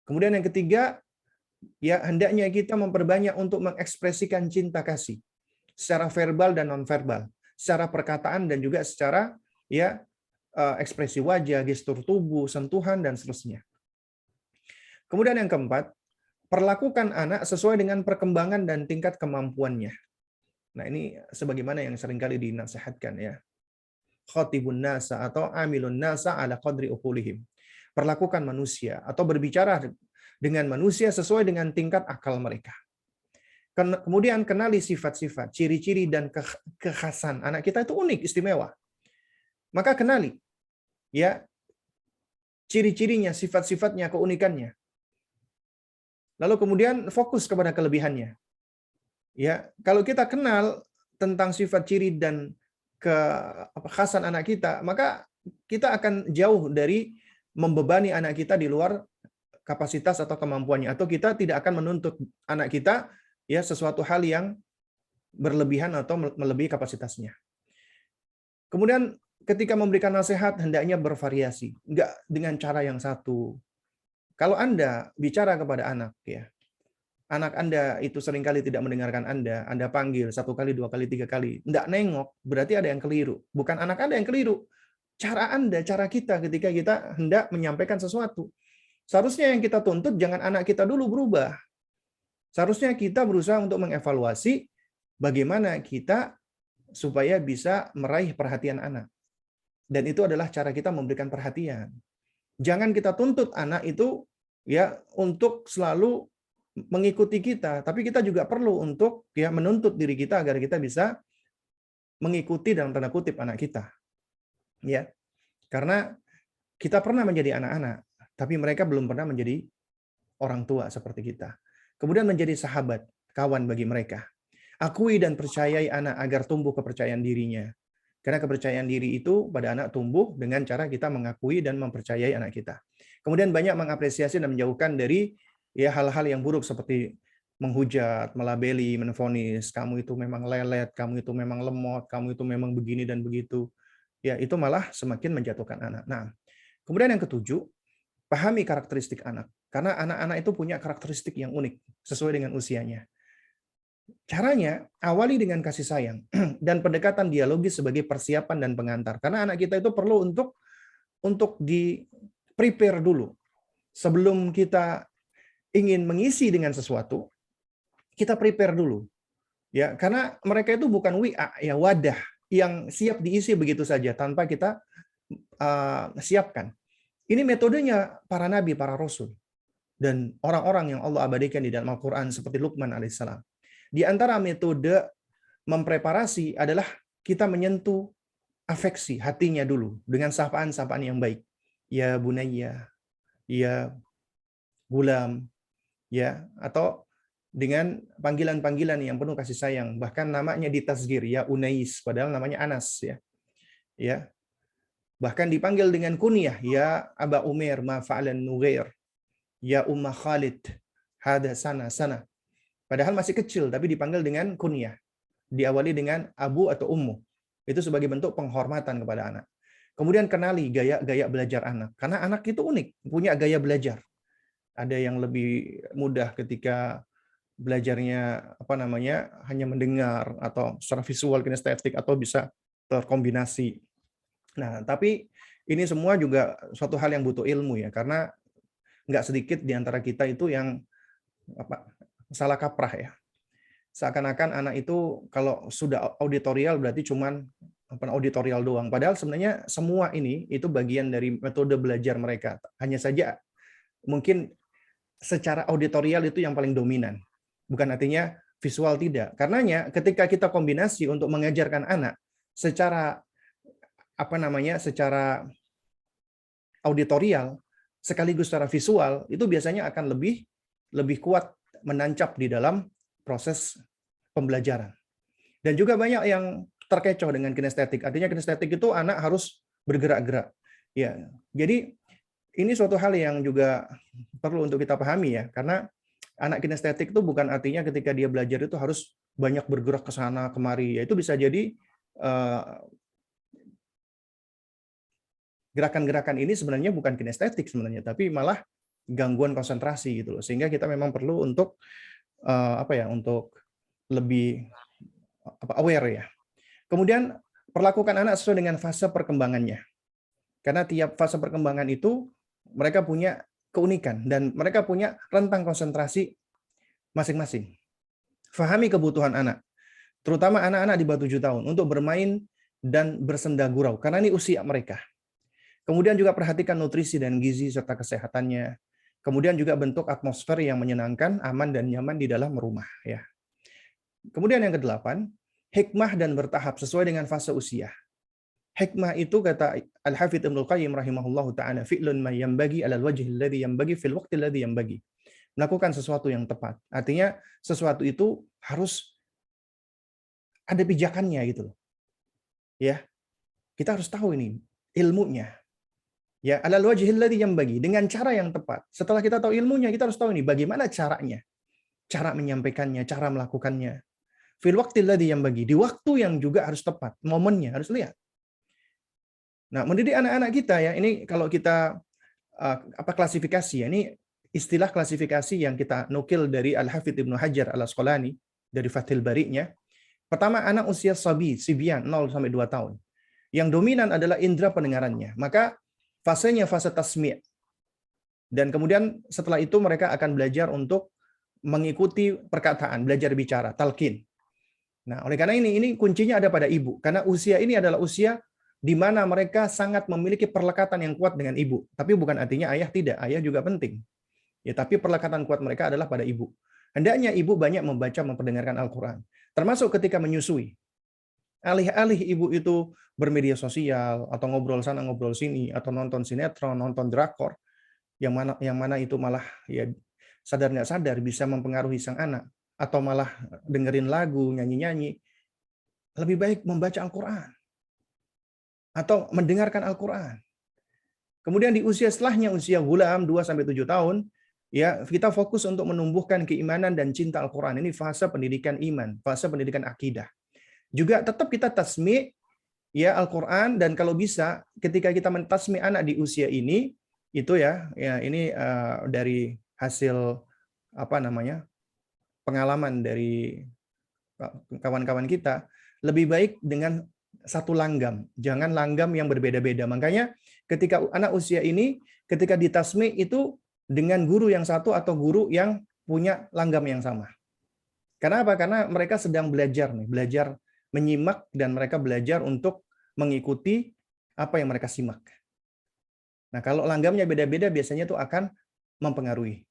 Kemudian yang ketiga, ya hendaknya kita memperbanyak untuk mengekspresikan cinta kasih secara verbal dan nonverbal, secara perkataan dan juga secara ya ekspresi wajah, gestur tubuh, sentuhan dan seterusnya. Kemudian yang keempat, perlakukan anak sesuai dengan perkembangan dan tingkat kemampuannya. Nah, ini sebagaimana yang seringkali dinasihatkan ya. Khatibun nasa atau amilun nasa ala qadri uqulihim. Perlakukan manusia atau berbicara dengan manusia sesuai dengan tingkat akal mereka. Kemudian kenali sifat-sifat, ciri-ciri dan kekhasan anak kita itu unik, istimewa. Maka kenali ya ciri-cirinya, sifat-sifatnya, keunikannya. Lalu kemudian fokus kepada kelebihannya. Ya, kalau kita kenal tentang sifat ciri dan kekhasan anak kita, maka kita akan jauh dari membebani anak kita di luar kapasitas atau kemampuannya, atau kita tidak akan menuntut anak kita ya sesuatu hal yang berlebihan atau melebihi kapasitasnya. Kemudian ketika memberikan nasihat hendaknya bervariasi, enggak dengan cara yang satu. Kalau Anda bicara kepada anak ya, anak Anda itu seringkali tidak mendengarkan Anda panggil 1 kali, 2 kali, 3 kali, enggak nengok, berarti ada yang keliru. Bukan anak Anda yang keliru, Cara Anda, cara kita ketika kita hendak menyampaikan sesuatu. Seharusnya yang kita tuntut jangan anak kita dulu berubah. Seharusnya kita berusaha untuk mengevaluasi bagaimana kita supaya bisa meraih perhatian anak. Dan itu adalah cara kita memberikan perhatian. Jangan kita tuntut anak itu ya untuk selalu mengikuti kita, tapi kita juga perlu untuk ya menuntut diri kita agar kita bisa mengikuti dalam tanda kutip anak kita. Ya. Karena kita pernah menjadi anak-anak, tapi mereka belum pernah menjadi orang tua seperti kita. Kemudian menjadi sahabat, kawan bagi mereka. Akui dan percayai anak agar tumbuh kepercayaan dirinya. Karena kepercayaan diri itu pada anak tumbuh dengan cara kita mengakui dan mempercayai anak kita. Kemudian banyak mengapresiasi dan menjauhkan dari ya hal-hal yang buruk seperti menghujat, melabeli, menvonis, kamu itu memang lelet, kamu itu memang lemot, kamu itu memang begini dan begitu. Ya, itu malah semakin menjatuhkan anak. Nah, kemudian yang ketujuh, pahami karakteristik anak. Karena anak-anak itu punya karakteristik yang unik sesuai dengan usianya. Caranya, awali dengan kasih sayang dan pendekatan dialogis sebagai persiapan dan pengantar. Karena anak kita itu perlu untuk di-prepare dulu. Sebelum kita ingin mengisi dengan sesuatu, kita prepare dulu. Ya, karena mereka itu bukan WA, ya wadah yang siap diisi begitu saja tanpa kita siapkan. Ini metodenya para nabi, para rasul, dan orang-orang yang Allah abadikan di dalam Al-Quran seperti Luqman alaihissalam. Di antara metode mempreparasi adalah kita menyentuh afeksi hatinya dulu dengan sapaan-sapaan yang baik. Ya bunayya, ya gulam, ya, atau dengan panggilan-panggilan yang penuh kasih sayang. Bahkan namanya ditasgir, ya Unais, padahal namanya Anas, ya. Ya. Bahkan dipanggil dengan kunyah, ya Aba Umair ma fa'alan Nughair, ya Umma Khalid, hada sana. Padahal masih kecil, tapi dipanggil dengan kunyah. Diawali dengan abu atau ummu. Itu sebagai bentuk penghormatan kepada anak. Kemudian kenali gaya belajar anak. Karena anak itu unik, punya gaya belajar. Ada yang lebih mudah ketika belajarnya hanya mendengar atau secara visual kinestetik atau bisa terkombinasi. Nah, tapi ini semua juga suatu hal yang butuh ilmu ya, karena nggak sedikit di antara kita itu yang salah kaprah ya. Seakan-akan anak itu kalau sudah auditorial berarti cuman auditorial doang. Padahal sebenarnya semua ini itu bagian dari metode belajar mereka. Hanya saja mungkin secara auditorial itu yang paling dominan. Bukan artinya visual tidak. Karenanya ketika kita kombinasi untuk mengajarkan anak secara secara auditorial sekaligus secara visual, itu biasanya akan lebih kuat menancap di dalam proses pembelajaran. Dan juga banyak yang terkecoh dengan kinestetik. Artinya kinestetik itu anak harus bergerak-gerak. Ya, jadi ini suatu hal yang juga perlu untuk kita pahami ya, karena anak kinestetik itu bukan artinya ketika dia belajar itu harus banyak bergerak ke sana kemari. Ya, itu bisa jadi gerakan-gerakan ini sebenarnya bukan kinestetik sebenarnya, tapi malah gangguan konsentrasi gitu loh. Sehingga kita memang perlu untuk untuk lebih aware ya. Kemudian perlakukan anak sesuai dengan fase perkembangannya. Karena tiap fase perkembangan itu mereka punya keunikan dan mereka punya rentang konsentrasi masing-masing. Fahami kebutuhan anak, terutama anak-anak di bawah 7 tahun untuk bermain dan bersenda gurau karena ini usia mereka. Kemudian juga perhatikan nutrisi dan gizi serta kesehatannya. Kemudian juga bentuk atmosfer yang menyenangkan, aman dan nyaman di dalam rumah ya. Kemudian yang ke-8, hikmah dan bertahap sesuai dengan fase usia. Hikmah itu kata Al-Hafidz Ibnu Qayyim rahimahullahu taala, fi'lun ma yanbaghi 'alal wajhi alladhi yanbaghi fil waqti alladhi yanbaghi. Melakukan sesuatu yang tepat. Artinya sesuatu itu harus ada pijakannya gitu loh. Ya. Kita harus tahu ini ilmunya. Ya, 'alal wajhi alladhi yanbaghi, dengan cara yang tepat. Setelah kita tahu ilmunya, kita harus tahu ini bagaimana caranya. Cara menyampaikannya, cara melakukannya. Fil waqti alladhi yanbaghi, di waktu yang juga harus tepat, momennya harus lihat. Nah, mendidik anak-anak kita ya, ini kalau kita klasifikasi ya, ini istilah klasifikasi yang kita nukil dari Al-Hafidz Ibnu Hajar Al-Asqalani dari Fathul Bari-nya. Pertama, anak usia sabi, sibyan 0 sampai 2 tahun. Yang dominan adalah indera pendengarannya. Maka fasenya fase tasmi'. Dan kemudian setelah itu mereka akan belajar untuk mengikuti perkataan, belajar bicara, talqin. Nah, oleh karena ini kuncinya ada pada ibu. Karena usia ini adalah usia di mana mereka sangat memiliki perlekatan yang kuat dengan ibu. Tapi bukan artinya ayah tidak, ayah juga penting. Ya, tapi perlekatan kuat mereka adalah pada ibu. Hendaknya ibu banyak membaca, memperdengarkan Al-Quran. Termasuk ketika menyusui. Alih-alih ibu itu bermedia sosial, atau ngobrol sana, ngobrol sini, atau nonton sinetron, nonton drakor, yang mana itu malah ya sadar nggak sadar bisa mempengaruhi sang anak, atau malah dengerin lagu, nyanyi-nyanyi, lebih baik membaca Al-Quran atau mendengarkan Al-Quran. Kemudian di usia setelahnya, usia gulam 2-7 tahun, ya kita fokus untuk menumbuhkan keimanan dan cinta Al-Quran. Ini fase pendidikan iman, fase pendidikan akidah. Juga tetap kita tasmi' ya Al-Quran, dan kalau bisa ketika kita mentasmi anak di usia ini, itu ya ini dari hasil pengalaman dari kawan-kawan kita, lebih baik dengan satu langgam, jangan langgam yang berbeda-beda. Makanya ketika anak usia ini, ketika ditasmi itu dengan guru yang satu atau guru yang punya langgam yang sama. Karena apa? Karena mereka sedang belajar belajar menyimak, dan mereka belajar untuk mengikuti apa yang mereka simak. Nah, kalau langgamnya beda-beda biasanya itu akan mempengaruhi.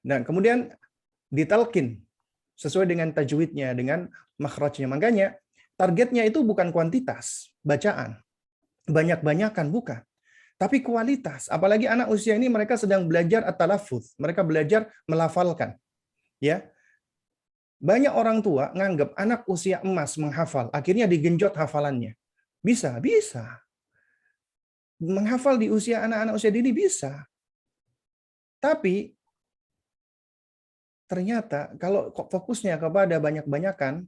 Dan kemudian ditalkin sesuai dengan tajwidnya, dengan makhrajnya. Makanya targetnya itu bukan kuantitas bacaan, banyak-banyakan, bukan. Tapi kualitas. Apalagi anak usia ini mereka sedang belajar at-talaffuz, mereka belajar melafalkan. Ya. Banyak orang tua nganggap anak usia emas menghafal, akhirnya digenjot hafalannya. Bisa. Menghafal di usia anak-anak usia dini bisa. Tapi ternyata kalau fokusnya kepada banyak-banyakan,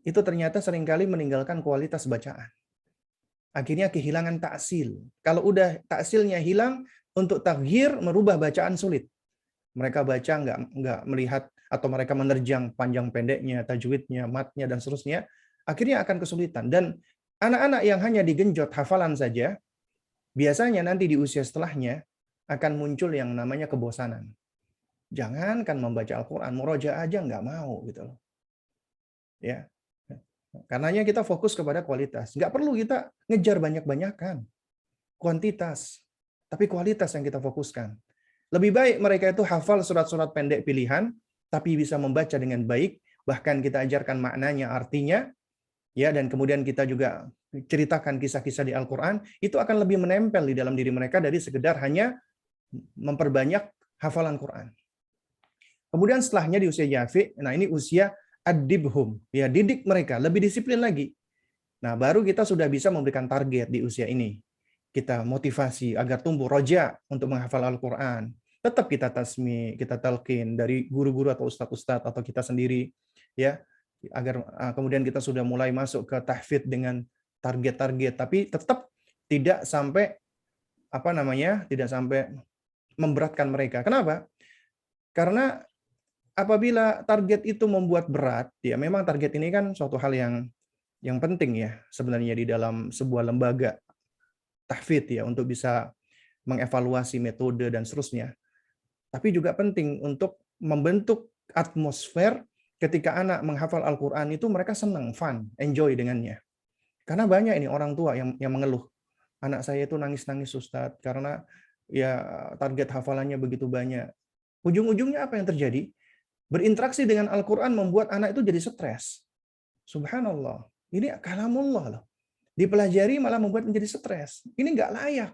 itu ternyata seringkali meninggalkan kualitas bacaan. Akhirnya kehilangan taksil. Kalau udah taksilnya hilang, untuk taghir merubah bacaan sulit. Mereka baca nggak melihat, atau mereka menerjang panjang pendeknya, tajwidnya, matnya, dan seterusnya, akhirnya akan kesulitan. Dan anak-anak yang hanya digenjot hafalan saja, biasanya nanti di usia setelahnya akan muncul yang namanya kebosanan. Jangankan membaca Al-Quran, murojaah aja nggak mau gitu loh. Ya. Karenanya kita fokus kepada kualitas. Nggak perlu kita ngejar banyak-banyakan. Kuantitas. Tapi kualitas yang kita fokuskan. Lebih baik mereka itu hafal surat-surat pendek pilihan, tapi bisa membaca dengan baik, bahkan kita ajarkan maknanya, artinya, ya, dan kemudian kita juga ceritakan kisah-kisah di Al-Quran, itu akan lebih menempel di dalam diri mereka dari sekedar hanya memperbanyak hafalan Quran. Kemudian setelahnya di usia yafi, nah ini usia adibhum, ya didik mereka, lebih disiplin lagi. Nah baru kita sudah bisa memberikan target di usia ini. Kita motivasi agar tumbuh roja untuk menghafal Al-Quran. Tetap kita tasmi, kita talqin dari guru-guru atau ustadz-ustadz atau kita sendiri, ya, agar kemudian kita sudah mulai masuk ke tahfidz dengan target-target, tapi tetap tidak sampai tidak sampai memberatkan mereka. Kenapa? Karena apabila target itu membuat berat, ya memang target ini kan suatu hal yang penting ya sebenarnya di dalam sebuah lembaga tahfidz ya, untuk bisa mengevaluasi metode dan seterusnya. Tapi juga penting untuk membentuk atmosfer ketika anak menghafal Al-Quran itu mereka senang, fun, enjoy dengannya. Karena banyak ini orang tua yang mengeluh, anak saya itu nangis-nangis Ustadz, karena ya target hafalannya begitu banyak. Ujung-ujungnya apa yang terjadi? Berinteraksi dengan Al-Quran membuat anak itu jadi stres. Subhanallah. Ini kalamullah loh. Dipelajari malah membuat menjadi stres. Ini nggak layak.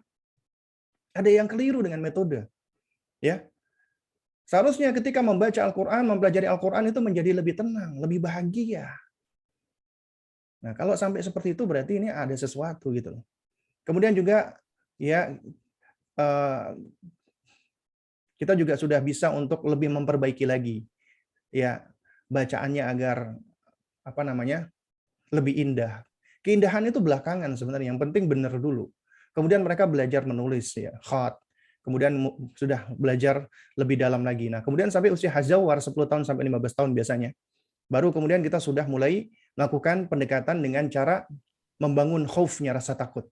Ada yang keliru dengan metode. Ya. Seharusnya ketika membaca Al-Quran, mempelajari Al-Quran itu menjadi lebih tenang, lebih bahagia. Nah, kalau sampai seperti itu berarti ini ada sesuatu gitu loh. Kemudian juga ya kita juga sudah bisa untuk lebih memperbaiki lagi ya bacaannya agar lebih indah. Keindahan itu belakangan sebenarnya, yang penting benar dulu. Kemudian mereka belajar menulis ya, khat. Kemudian sudah belajar lebih dalam lagi. Nah, kemudian sampai usia hazawar 10 tahun sampai 15 tahun biasanya. Baru kemudian kita sudah mulai melakukan pendekatan dengan cara membangun khaufnya, rasa takut.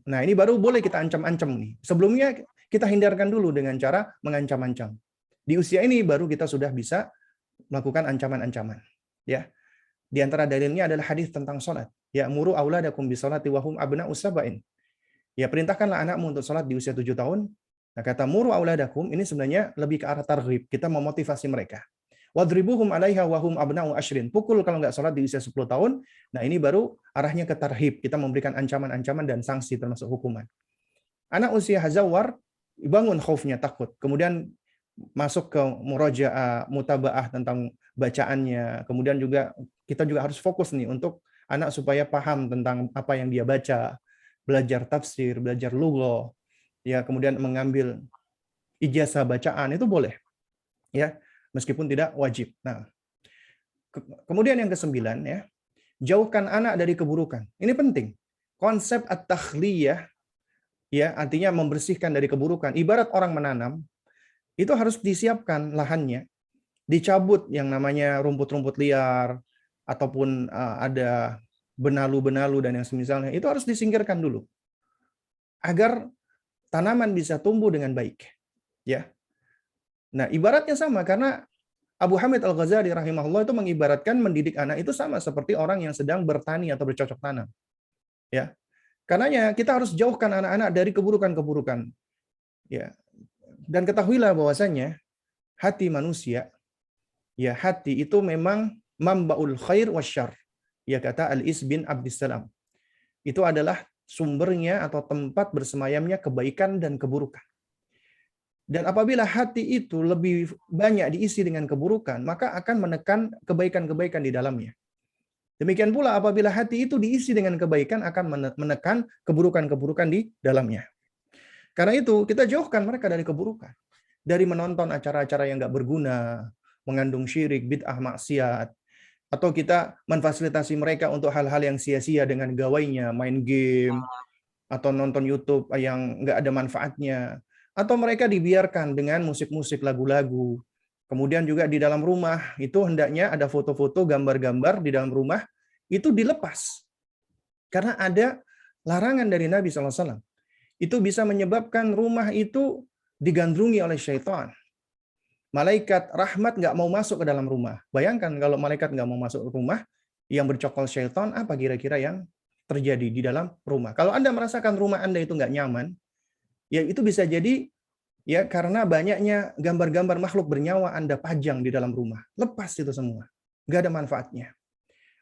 Nah, ini baru boleh kita ancam-ancam nih. Sebelumnya kita hindarkan dulu dengan cara mengancam-ancam. Di usia ini baru kita sudah bisa melakukan ancaman-ancaman. Ya. Di antara dalilnya adalah hadis tentang salat. Ya muru auladakum bisolati wa hum abna'u sab'in. Ya perintahkanlah anakmu untuk salat di usia 7 tahun. Nah, kata muru auladakum ini sebenarnya lebih ke arah targhib. Kita memotivasi mereka. Wadribuhum 'alaiha wa hum abna'u ashrin. Pukul kalau nggak salat di usia 10 tahun. Nah, ini baru arahnya ke tarhib. Kita memberikan ancaman-ancaman dan sanksi termasuk hukuman. Anak usia hazawar bangun khaufnya, takut. Kemudian masuk ke murajaah, mutabaah tentang bacaannya. Kemudian juga kita juga harus fokus nih untuk anak supaya paham tentang apa yang dia baca, belajar tafsir, belajar lughah, ya, kemudian mengambil ijazah bacaan itu boleh. Ya, meskipun tidak wajib. Nah, kemudian yang kesembilan ya, jauhkan anak dari keburukan. Ini penting. Konsep at-takhliyah ya, artinya membersihkan dari keburukan. Ibarat orang menanam, itu harus disiapkan lahannya, dicabut yang namanya rumput-rumput liar, ataupun ada benalu-benalu dan yang semisalnya, itu harus disingkirkan dulu. Agar tanaman bisa tumbuh dengan baik. Ya. Nah, ibaratnya sama, karena Abu Hamid Al-Ghazali rahimahullah itu mengibaratkan mendidik anak itu sama seperti orang yang sedang bertani atau bercocok tanam. Ya. Karenanya kita harus jauhkan anak-anak dari keburukan-keburukan. Ya. Dan ketahuilah bahwasanya hati manusia, ya, hati itu memang mambaul khair wasyarr. Ya, kata Al-Is bin Abdissalam. Itu adalah sumbernya atau tempat bersemayamnya kebaikan dan keburukan. Dan apabila hati itu lebih banyak diisi dengan keburukan, maka akan menekan kebaikan-kebaikan di dalamnya. Demikian pula apabila hati itu diisi dengan kebaikan, akan menekan keburukan-keburukan di dalamnya. Karena itu, kita jauhkan mereka dari keburukan. Dari menonton acara-acara yang nggak berguna, mengandung syirik, bid'ah, maksiat. Atau kita memfasilitasi mereka untuk hal-hal yang sia-sia dengan gawainya, main game, atau nonton YouTube yang nggak ada manfaatnya. Atau mereka dibiarkan dengan musik-musik, lagu-lagu. Kemudian juga di dalam rumah, itu hendaknya ada foto-foto, gambar-gambar di dalam rumah, itu dilepas. Karena ada larangan dari Nabi SAW. Itu bisa menyebabkan rumah itu digandrungi oleh syaitan. Malaikat rahmat nggak mau masuk ke dalam rumah. Bayangkan kalau malaikat nggak mau masuk ke rumah, yang bercokol syaitan, apa kira-kira yang terjadi di dalam rumah? Kalau Anda merasakan rumah Anda itu nggak nyaman, ya itu bisa jadi ya karena banyaknya gambar-gambar makhluk bernyawa Anda pajang di dalam rumah. Lepas itu semua. Nggak ada manfaatnya.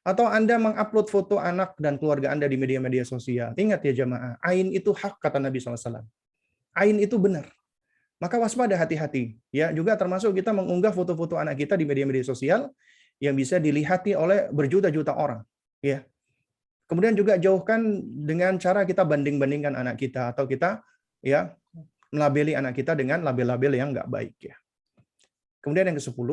Atau Anda mengupload foto anak dan keluarga Anda di media-media sosial. Ingat ya jamaah, ain itu hak, kata Nabi SAW. Ain itu benar. Maka waspada, hati-hati. Ya, juga termasuk kita mengunggah foto-foto anak kita di media-media sosial yang bisa dilihati oleh berjuta-juta orang. Ya. Kemudian juga jauhkan dengan cara kita banding-bandingkan anak kita, atau kita ya melabeli anak kita dengan label-label yang nggak baik. Ya. Kemudian yang ke-10,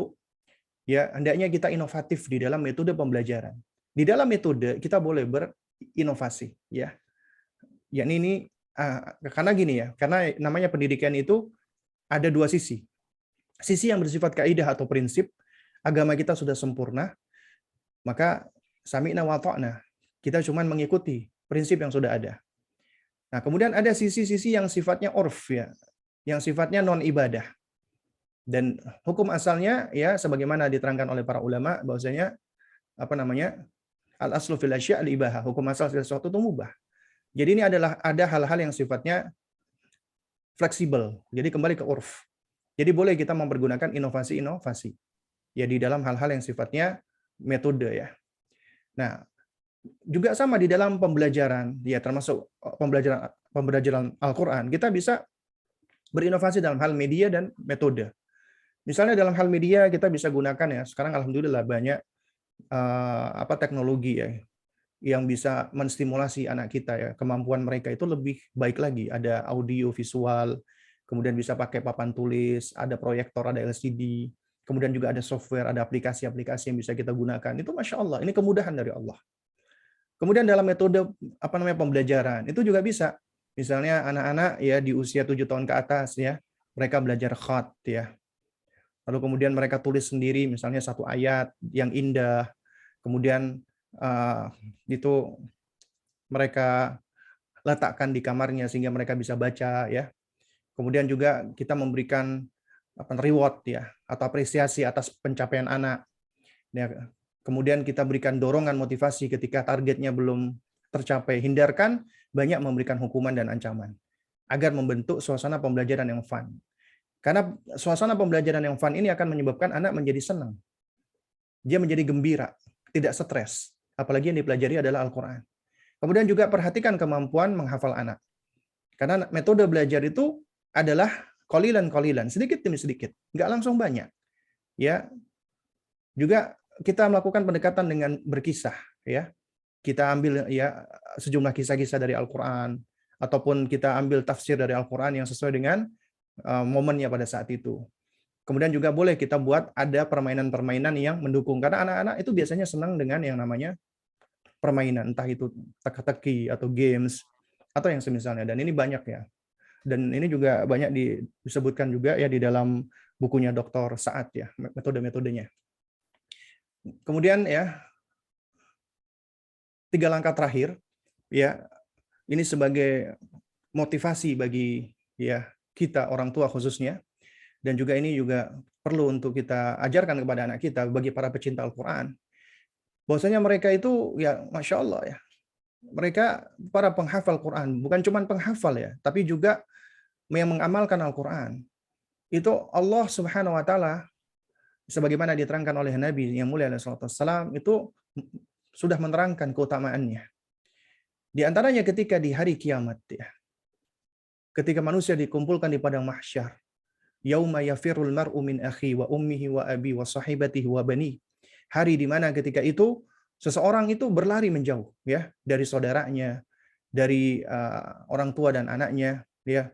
ya hendaknya kita inovatif di dalam metode pembelajaran. Di dalam metode kita boleh berinovasi. Ya. Ini karena gini ya, karena namanya pendidikan itu ada dua sisi. Sisi yang bersifat kaidah atau prinsip, agama kita sudah sempurna, maka sami'na wa ta'na. Kita cuma mengikuti prinsip yang sudah ada. Nah, kemudian ada sisi-sisi yang sifatnya urf ya, yang sifatnya non ibadah. Dan hukum asalnya ya sebagaimana diterangkan oleh para ulama bahwasanya al aslu fil asya' al ibahah, hukum asal sesuatu itu mubah. Jadi ini ada hal-hal yang sifatnya fleksibel. Jadi kembali ke urf. Jadi boleh kita mempergunakan inovasi-inovasi ya di dalam hal-hal yang sifatnya metode ya. Nah, juga sama di dalam pembelajaran ya, termasuk pembelajaran Al-Qur'an, kita bisa berinovasi dalam hal media dan metode. Misalnya dalam hal media kita bisa gunakan ya, sekarang alhamdulillah banyak teknologi ya yang bisa menstimulasi anak kita ya, kemampuan mereka itu lebih baik lagi. Ada audio visual, kemudian bisa pakai papan tulis, ada proyektor, ada LCD, kemudian juga ada software, ada aplikasi-aplikasi yang bisa kita gunakan. Itu Masya Allah, ini kemudahan dari Allah. Kemudian dalam metode pembelajaran, itu juga bisa. Misalnya anak-anak ya di usia 7 tahun ke atas ya, mereka belajar khat ya. Lalu kemudian mereka tulis sendiri misalnya satu ayat yang indah. Kemudian itu mereka letakkan di kamarnya sehingga mereka bisa baca ya. Kemudian juga kita memberikan reward ya atau apresiasi atas pencapaian anak. Ya, kemudian kita berikan dorongan motivasi ketika targetnya belum tercapai. Hindarkan banyak memberikan hukuman dan ancaman agar membentuk suasana pembelajaran yang fun. Karena suasana pembelajaran yang fun ini akan menyebabkan anak menjadi senang. Dia menjadi gembira, tidak stres. Apalagi yang dipelajari adalah Al-Quran. Kemudian juga perhatikan kemampuan menghafal anak. Karena metode belajar itu adalah kolilan, sedikit demi sedikit, nggak langsung banyak. Ya, juga kita melakukan pendekatan dengan berkisah. Ya, kita ambil ya sejumlah kisah-kisah dari Al-Quran, ataupun kita ambil tafsir dari Al-Quran yang sesuai dengan momennya pada saat itu. Kemudian juga boleh kita buat ada permainan-permainan yang mendukung. Karena anak-anak itu biasanya senang dengan yang namanya permainan, entah itu teka-teki atau games, atau yang semisalnya. Dan ini banyak ya. Dan ini juga banyak disebutkan juga ya di dalam bukunya Dr. Saad ya, metode-metodenya. Kemudian ya, 3 langkah terakhir, ya ini sebagai motivasi bagi ya kita orang tua khususnya, dan juga ini juga perlu untuk kita ajarkan kepada anak kita bagi para pecinta Al-Quran. Bahwasanya mereka itu ya Masya Allah ya, mereka para penghafal Quran, bukan cuma penghafal ya, tapi juga yang mengamalkan Al-Quran. Itu Allah Subhanahu wa Ta'ala, sebagaimana diterangkan oleh Nabi yang mulia alaihi wasallam, itu sudah menerangkan keutamaannya. Di antaranya ketika di hari kiamat ya, ketika manusia dikumpulkan di padang mahsyar, yauma yafirul mar'u min akhi wa ummihi wa abi wa sahibatihi wa bani. Hari di mana ketika itu seseorang itu berlari menjauh ya dari saudaranya, dari orang tua dan anaknya ya,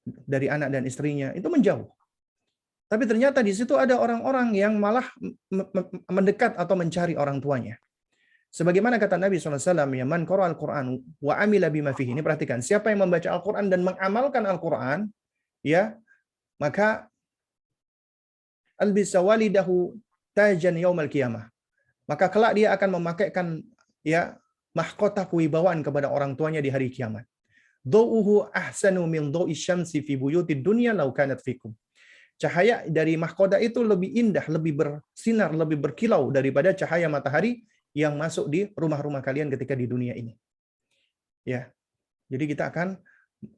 dari anak dan istrinya, itu menjauh. Tapi ternyata di situ ada orang-orang yang malah mendekat atau mencari orang tuanya. Sebagaimana kata Nabi SAW, ya man qara al-Quran wa amila bima fihi. Ini perhatikan, siapa yang membaca Al-Quran dan mengamalkan Al-Quran, ya, maka albisa walidahu tajan yaumal qiyamah. Maka kelak dia akan memakaikan ya mahkota kewibawaan kepada orang tuanya di hari kiamat. Dhau'uhu ahsanu min dhau'i syamsi fi buyutid dunya law kanat fikum. Cahaya dari mahkota itu lebih indah, lebih bersinar, lebih berkilau daripada cahaya matahari yang masuk di rumah-rumah kalian ketika di dunia ini. Ya. Jadi kita akan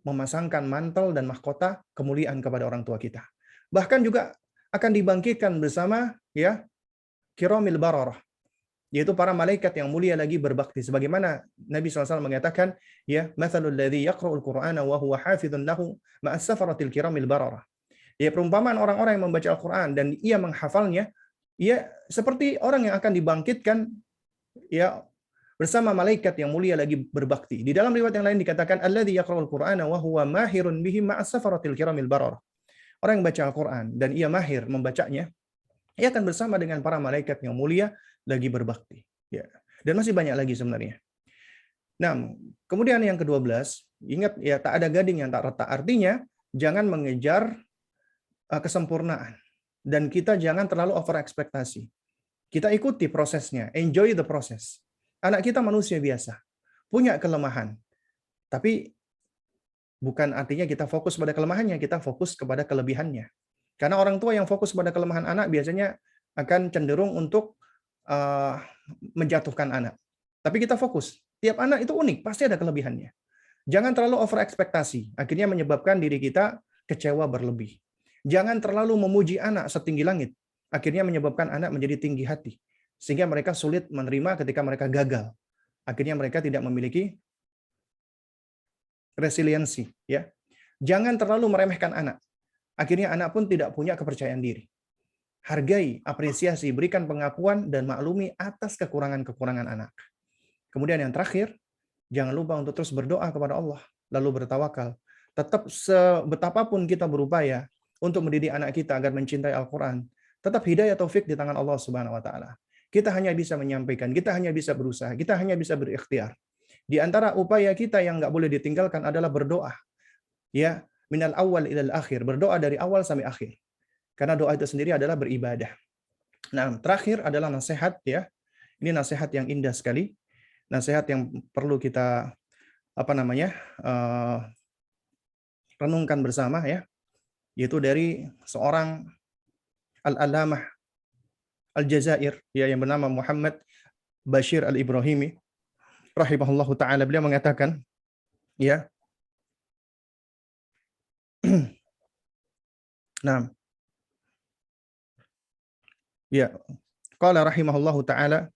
memasangkan mantel dan mahkota kemuliaan kepada orang tua kita. Bahkan juga akan dibangkitkan bersama ya kiramil bararah, yaitu para malaikat yang mulia lagi berbakti. Sebagaimana Nabi SAW mengatakan, ya, mathalul ladzi yaqra'ul Qur'ana wa huwa hafizun lahu ma'as safaratil kiramil bararah. Ya, perumpamaan orang-orang yang membaca Al-Quran dan ia menghafalnya, ya seperti orang yang akan dibangkitkan ya bersama malaikat yang mulia lagi berbakti. Di dalam riwayat yang lain dikatakan alladzi yaqra'ul Qur'ana wa huwa mahirun bihi ma'as safaratil kiramil bararah. Orang yang baca Al-Quran dan ia mahir membacanya, ia akan bersama dengan para malaikat yang mulia lagi berbakti. Ya. Dan masih banyak lagi sebenarnya. Nah, kemudian yang ke-12, ingat ya, tak ada gading yang tak retak. Artinya jangan mengejar kesempurnaan dan kita jangan terlalu over ekspektasi. Kita ikuti prosesnya, enjoy the process. Anak kita manusia biasa, punya kelemahan. Tapi bukan artinya kita fokus pada kelemahannya, kita fokus kepada kelebihannya. Karena orang tua yang fokus pada kelemahan anak biasanya akan cenderung untuk menjatuhkan anak. Tapi kita fokus, tiap anak itu unik, pasti ada kelebihannya. Jangan terlalu over ekspektasi, akhirnya menyebabkan diri kita kecewa berlebih. Jangan terlalu memuji anak setinggi langit, akhirnya menyebabkan anak menjadi tinggi hati, sehingga mereka sulit menerima ketika mereka gagal. Akhirnya mereka tidak memiliki resiliensi. Ya. Jangan terlalu meremehkan anak, akhirnya anak pun tidak punya kepercayaan diri. Hargai, apresiasi, berikan pengakuan, dan maklumi atas kekurangan-kekurangan anak. Kemudian yang terakhir, jangan lupa untuk terus berdoa kepada Allah, lalu bertawakal. Tetap sebetapapun kita berupaya untuk mendidik anak kita agar mencintai Al-Quran, tetap hidayah taufik di tangan Allah Subhanahu wa Ta'ala. Kita hanya bisa menyampaikan, kita hanya bisa berusaha, kita hanya bisa berikhtiar. Di antara upaya kita yang nggak boleh ditinggalkan adalah berdoa. Ya, minal awal ilal akhir, berdoa dari awal sampai akhir. Karena doa itu sendiri adalah beribadah. Nah, terakhir adalah nasihat ya. Ini nasihat yang indah sekali. Nasihat yang perlu kita renungkan bersama ya, yaitu dari seorang Al-Alamah Al-Jazair ya, yang bernama Muhammad Bashir Al-Ibrahimi rahimahullahu taala. Beliau mengatakan ya, nah ya, qala rahimahullahu taala,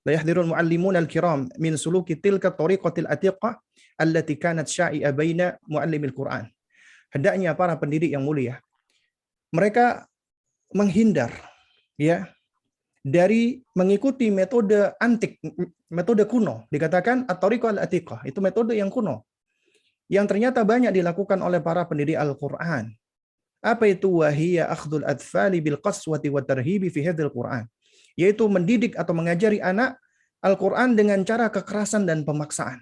la yahdhirul muallimun al-kiram min suluki tilka tariqatil atiqah allati kanat sya'i'a baina muallimil Qur'an. Hendaknya para pendidik yang mulia mereka menghindar ya dari mengikuti metode antik, metode kuno. Dikatakan at-tariqah al-atiqah, itu metode yang kuno yang ternyata banyak dilakukan oleh para pendidik Al-Qur'an. Apa itu? Wahiya akhdul atfali bil qaswati wa tarhibi fi hadzal Qur'an. Yaitu mendidik atau mengajari anak Al-Qur'an dengan cara kekerasan dan pemaksaan.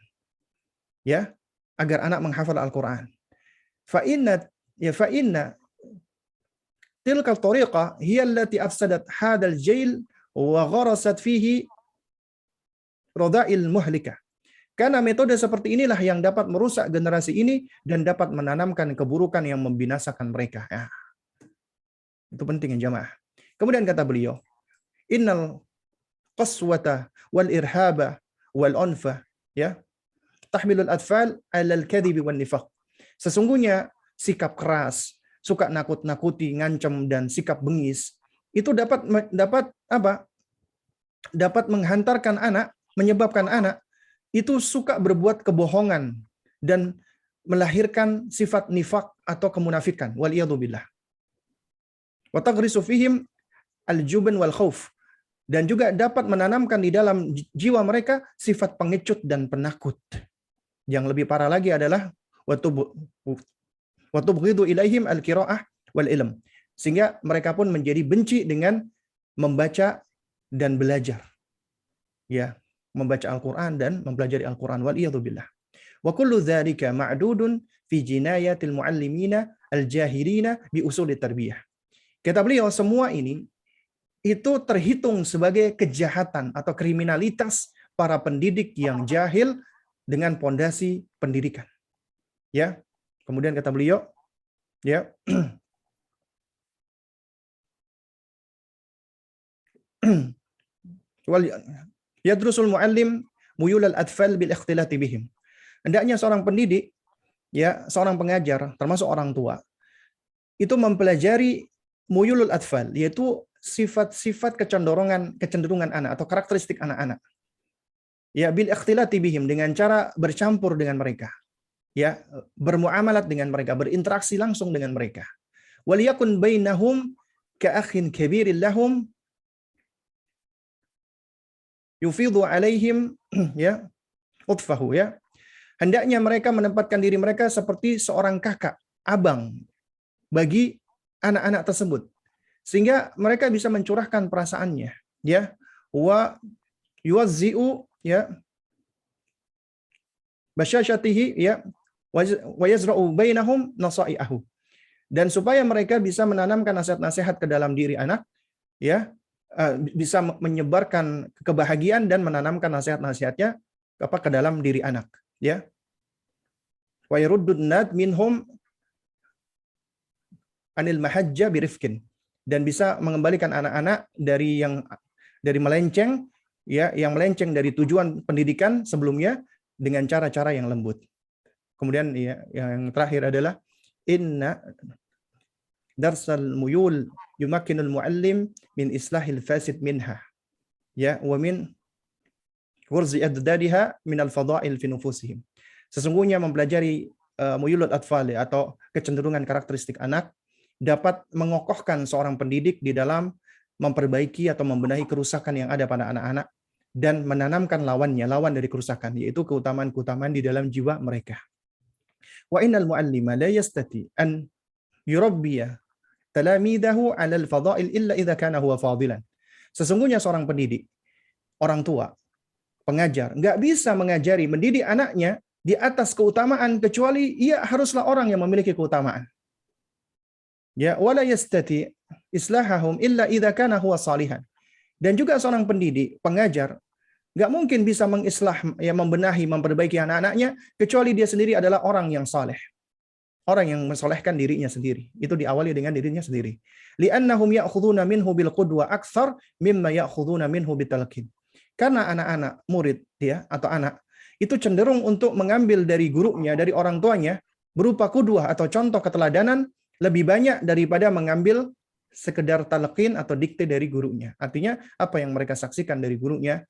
Ya, agar anak menghafal Al-Qur'an. Fa inna tilka tariqah hiya allati afsadat hadzal jail wa gharasat fihi rada'il muhlika. Karena metode seperti inilah yang dapat merusak generasi ini dan dapat menanamkan keburukan yang membinasakan mereka. Ya. Itu penting ya jamaah. Kemudian kata beliau, innal qaswata wal irhaba wal unfa ya tahmilul atfal alal kadhibi wan nifaq. Sesungguhnya sikap keras, suka nakut-nakuti, ngancam dan sikap bengis itu dapat menghantarkan anak, menyebabkan anak itu suka berbuat kebohongan dan melahirkan sifat nifak atau kemunafikan. Waliyadzubillah. Wa taghrisu fihim al-jubn wal khauf. Dan juga dapat menanamkan di dalam jiwa mereka sifat pengecut dan penakut. Yang lebih parah lagi adalah wa tubghidu ilaihim al-qiraah wal ilm. Sehingga mereka pun menjadi benci dengan membaca dan belajar. Ya, membaca Al-Qur'an dan mempelajari Al-Qur'an. Waliyadzubillah. Wa kullu dzalika ma'dudun fi jinayatil muallimina al-jahilina bi usulit tarbiyah. Kata beliau, semua ini itu terhitung sebagai kejahatan atau kriminalitas para pendidik yang jahil dengan pondasi pendidikan. Ya. Kemudian kata beliau, ya. Wal yadrusul muallim muyul al-atfal bil ikhtilati bihim. Hendaknya seorang pendidik, ya, seorang pengajar, termasuk orang tua, itu mempelajari muyulul atfal, yaitu sifat-sifat kecenderungan anak atau karakteristik anak-anak. Ya, bil ikhtilati bihim, dengan cara bercampur dengan mereka. Ya, bermuamalat dengan mereka, berinteraksi langsung dengan mereka. Wal yakun bainahum ka akhin kabirin lahum yufidu alaihim ya utfahu ya. Hendaknya mereka menempatkan diri mereka seperti seorang kakak, abang bagi anak-anak tersebut. Sehingga mereka bisa mencurahkan perasaannya, ya. Wa yuwazzi'u ya basyashatihi ya wa yazra'u bainahum nasai'ahu. Dan supaya mereka bisa menanamkan nasihat-nasihat ke dalam diri anak, ya, bisa menyebarkan kebahagiaan dan menanamkan nasihat-nasihatnya ke dalam diri anak, ya. Wa yaruddun nad minhum anil mahajja birifkin, dan bisa mengembalikan anak-anak dari melenceng, ya, yang melenceng dari tujuan pendidikan sebelumnya dengan cara-cara yang lembut. Kemudian ya, yang terakhir adalah inna darsal muyul yumakkinul muallim min islahil fasid minha, ya, wa min wurzi addadiha min al-fada'il fi nufusihim. Sesungguhnya mempelajari muyulul atfal, atau kecenderungan karakteristik anak, dapat mengokohkan seorang pendidik di dalam memperbaiki atau membenahi kerusakan yang ada pada anak-anak dan menanamkan lawan dari kerusakan, yaitu keutamaan-keutamaan di dalam jiwa mereka. Wa innal muallima la yastati an yurabbiya talamidahu 'ala al-fada'il illa idza kana huwa fadilan. Sesungguhnya seorang pendidik, orang tua, pengajar, nggak bisa mendidik anaknya di atas keutamaan kecuali ia haruslah orang yang memiliki keutamaan. Ya, wala yastati islahahum illa idza kana huwa salihan. Dan juga seorang pendidik, pengajar, Nggak mungkin bisa mengislah, ya membenahi, memperbaiki anak-anaknya, kecuali dia sendiri adalah orang yang saleh. Orang yang mensolehkan dirinya sendiri. Itu diawali dengan dirinya sendiri. Li'annahum ya'khuduna minhu bil qudwa aktsar mimma ya'khuduna minhu bitalqin. Karena anak-anak, murid dia atau anak, itu cenderung untuk mengambil dari gurunya, dari orang tuanya, berupa qudwah atau contoh keteladanan, lebih banyak daripada mengambil sekedar talqin atau dikte dari gurunya. Artinya, apa yang mereka saksikan dari gurunya,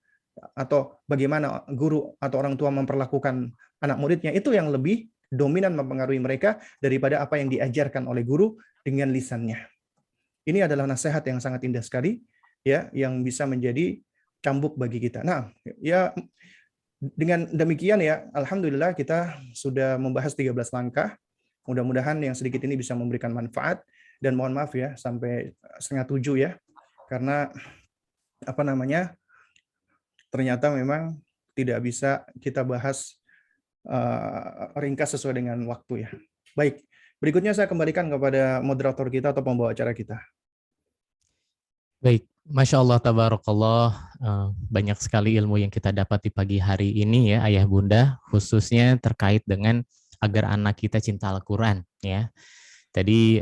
atau bagaimana guru atau orang tua memperlakukan anak muridnya, itu yang lebih dominan mempengaruhi mereka daripada apa yang diajarkan oleh guru dengan lisannya. Ini adalah nasihat yang sangat indah sekali, ya, yang bisa menjadi cambuk bagi kita. Nah, ya dengan demikian ya, alhamdulillah kita sudah membahas 13 langkah. Mudah-mudahan yang sedikit ini bisa memberikan manfaat, dan mohon maaf ya sampai 6:30 ya, karena apa namanya, ternyata memang tidak bisa kita bahas ringkas sesuai dengan waktu ya. Baik, berikutnya saya kembalikan kepada moderator kita atau pembawa acara kita. Baik, Masya Allah, Tabarakallah, banyak sekali ilmu yang kita dapat di pagi hari ini ya Ayah Bunda, khususnya terkait dengan agar anak kita cinta Al-Quran ya. Tadi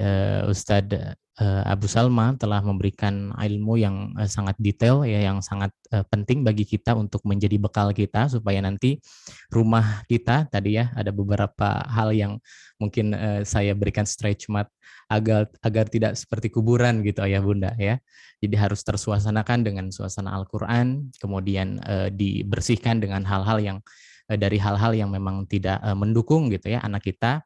Ustadz Abu Salma telah memberikan ilmu yang sangat detail ya, yang sangat penting bagi kita untuk menjadi bekal kita supaya nanti rumah kita tadi ya, ada beberapa hal yang mungkin saya berikan stretch mat agar tidak seperti kuburan gitu Ayah Bunda ya. Jadi harus tersuasanakan dengan suasana Al-Quran, kemudian dibersihkan dengan hal-hal yang dari hal-hal yang memang tidak mendukung gitu ya anak kita,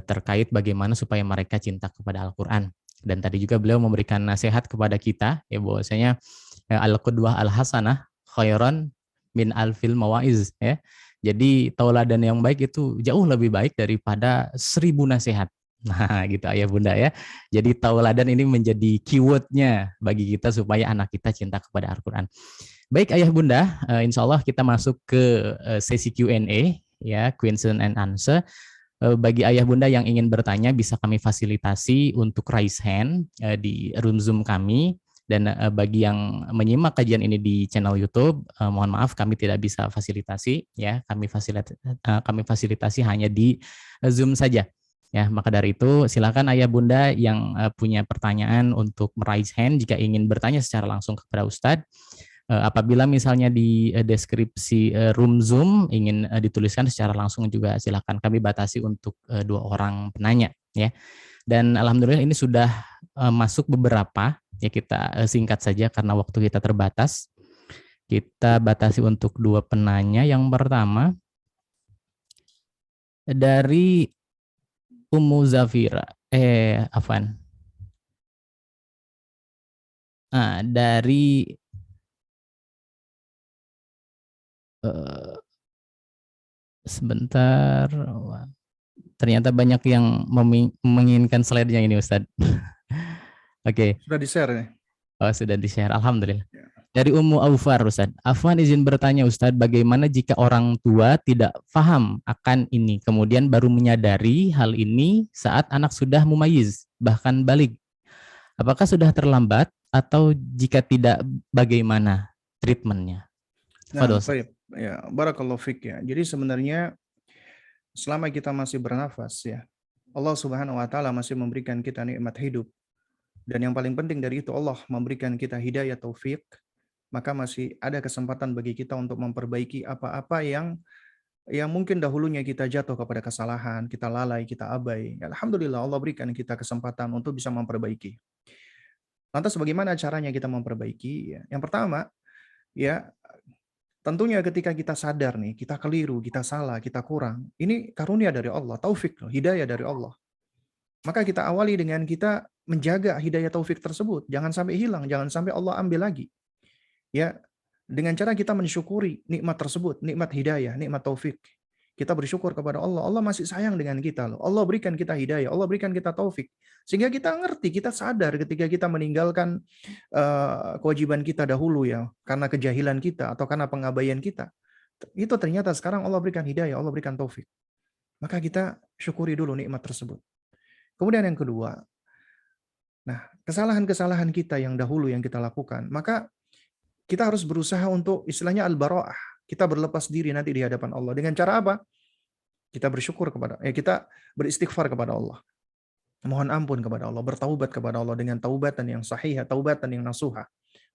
terkait bagaimana supaya mereka cinta kepada Al-Quran. Dan tadi juga beliau memberikan nasihat kepada kita ya, bahwasanya al-qudwah al-hasanah khairan min alfil mawaiz ya. Jadi tauladan yang baik itu jauh lebih baik daripada 1000 nasihat. Nah gitu Ayah Bunda ya. Jadi tauladan ini menjadi keywordnya bagi kita supaya anak kita cinta kepada Al-Quran. Baik Ayah Bunda, insya Allah kita masuk ke sesi Q&A ya, question and answer. Bagi ayah bunda yang ingin bertanya bisa kami fasilitasi untuk raise hand di room Zoom kami, dan bagi yang menyimak kajian ini di channel YouTube, mohon maaf kami tidak bisa fasilitasi ya, kami fasilitasi hanya di Zoom saja ya. Maka dari itu silakan ayah bunda yang punya pertanyaan untuk raise hand jika ingin bertanya secara langsung kepada Ustadz. Apabila misalnya di deskripsi room Zoom ingin dituliskan secara langsung juga silakan, kami batasi untuk 2 orang penanya ya. Dan alhamdulillah ini sudah masuk beberapa ya, kita singkat saja karena waktu kita terbatas. Kita batasi untuk 2 penanya. Yang pertama dari Ummu Zafira, Afwan. Dari sebentar, ternyata banyak yang menginginkan slide-nya ini Ustadz. Oke. Sudah di-share ya? Oh, sudah di-share, alhamdulillah. Ya. Dari Ummu Aufar Ustadz. Afwan izin bertanya Ustadz, bagaimana jika orang tua tidak paham akan ini, kemudian baru menyadari hal ini saat anak sudah mumayyiz, bahkan balik? Apakah sudah terlambat, atau jika tidak bagaimana treatmentnya? Nah, baik. Ya, barakallahu fik ya. Jadi sebenarnya selama kita masih bernafas ya, Allah Subhanahu wa taala masih memberikan kita nikmat hidup. Dan yang paling penting dari itu, Allah memberikan kita hidayah taufik, maka masih ada kesempatan bagi kita untuk memperbaiki apa-apa yang mungkin dahulunya kita jatuh kepada kesalahan, kita lalai, kita abai. Alhamdulillah Allah berikan kita kesempatan untuk bisa memperbaiki. Lantas bagaimana caranya kita memperbaiki? Ya, yang pertama, ya tentunya ketika kita sadar nih, kita keliru, kita salah, kita kurang. Ini karunia dari Allah, taufik, hidayah dari Allah. Maka kita awali dengan kita menjaga hidayah taufik tersebut. Jangan sampai hilang, jangan sampai Allah ambil lagi. Ya, dengan cara kita mensyukuri nikmat tersebut, nikmat hidayah, nikmat taufik. Kita bersyukur kepada Allah. Allah masih sayang dengan kita loh. Allah berikan kita hidayah, Allah berikan kita taufik. Sehingga kita ngerti, kita sadar ketika kita meninggalkan kewajiban kita dahulu ya, karena kejahilan kita atau karena pengabaian kita. Itu ternyata sekarang Allah berikan hidayah, Allah berikan taufik. Maka kita syukuri dulu nikmat tersebut. Kemudian yang kedua, nah kesalahan-kesalahan kita yang dahulu yang kita lakukan, maka kita harus berusaha untuk istilahnya al-bara'ah. Kita berlepas diri nanti di hadapan Allah. Dengan cara apa? Kita bersyukur kita beristighfar kepada Allah. Mohon ampun kepada Allah, bertaubat kepada Allah dengan taubatan yang sahih, taubatan yang nasuha,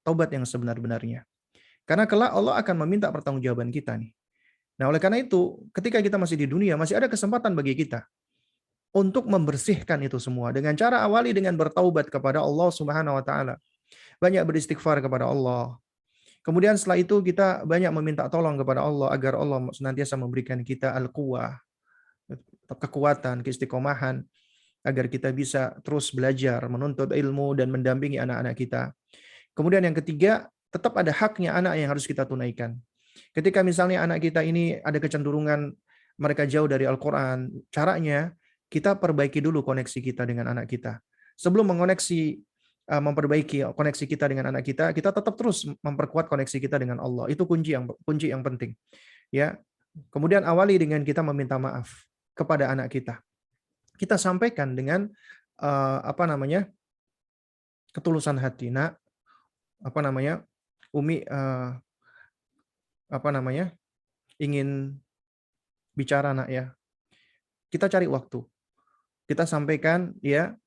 taubat yang sebenar-benarnya. Karena kelak Allah akan meminta pertanggungjawaban kita nih. Nah, oleh karena itu, ketika kita masih di dunia, masih ada kesempatan bagi kita untuk membersihkan itu semua dengan cara awali dengan bertaubat kepada Allah Subhanahu wa taala. Banyak beristighfar kepada Allah. Kemudian setelah itu kita banyak meminta tolong kepada Allah agar Allah senantiasa memberikan kita al-quwah, kekuatan, keistiqomahan agar kita bisa terus belajar, menuntut ilmu dan mendampingi anak-anak kita. Kemudian yang ketiga, tetap ada haknya anak yang harus kita tunaikan. Ketika misalnya anak kita ini ada kecenderungan mereka jauh dari Al-Quran, caranya kita perbaiki dulu koneksi kita dengan anak kita. Sebelum memperbaiki koneksi kita dengan anak kita, kita tetap terus memperkuat koneksi kita dengan Allah. Itu kunci yang penting. Ya. Kemudian awali dengan kita meminta maaf kepada anak kita. Kita sampaikan dengan ketulusan hati. Nak, Umi ingin bicara, nak, ya. Kita cari waktu. Kita sampaikan, ya.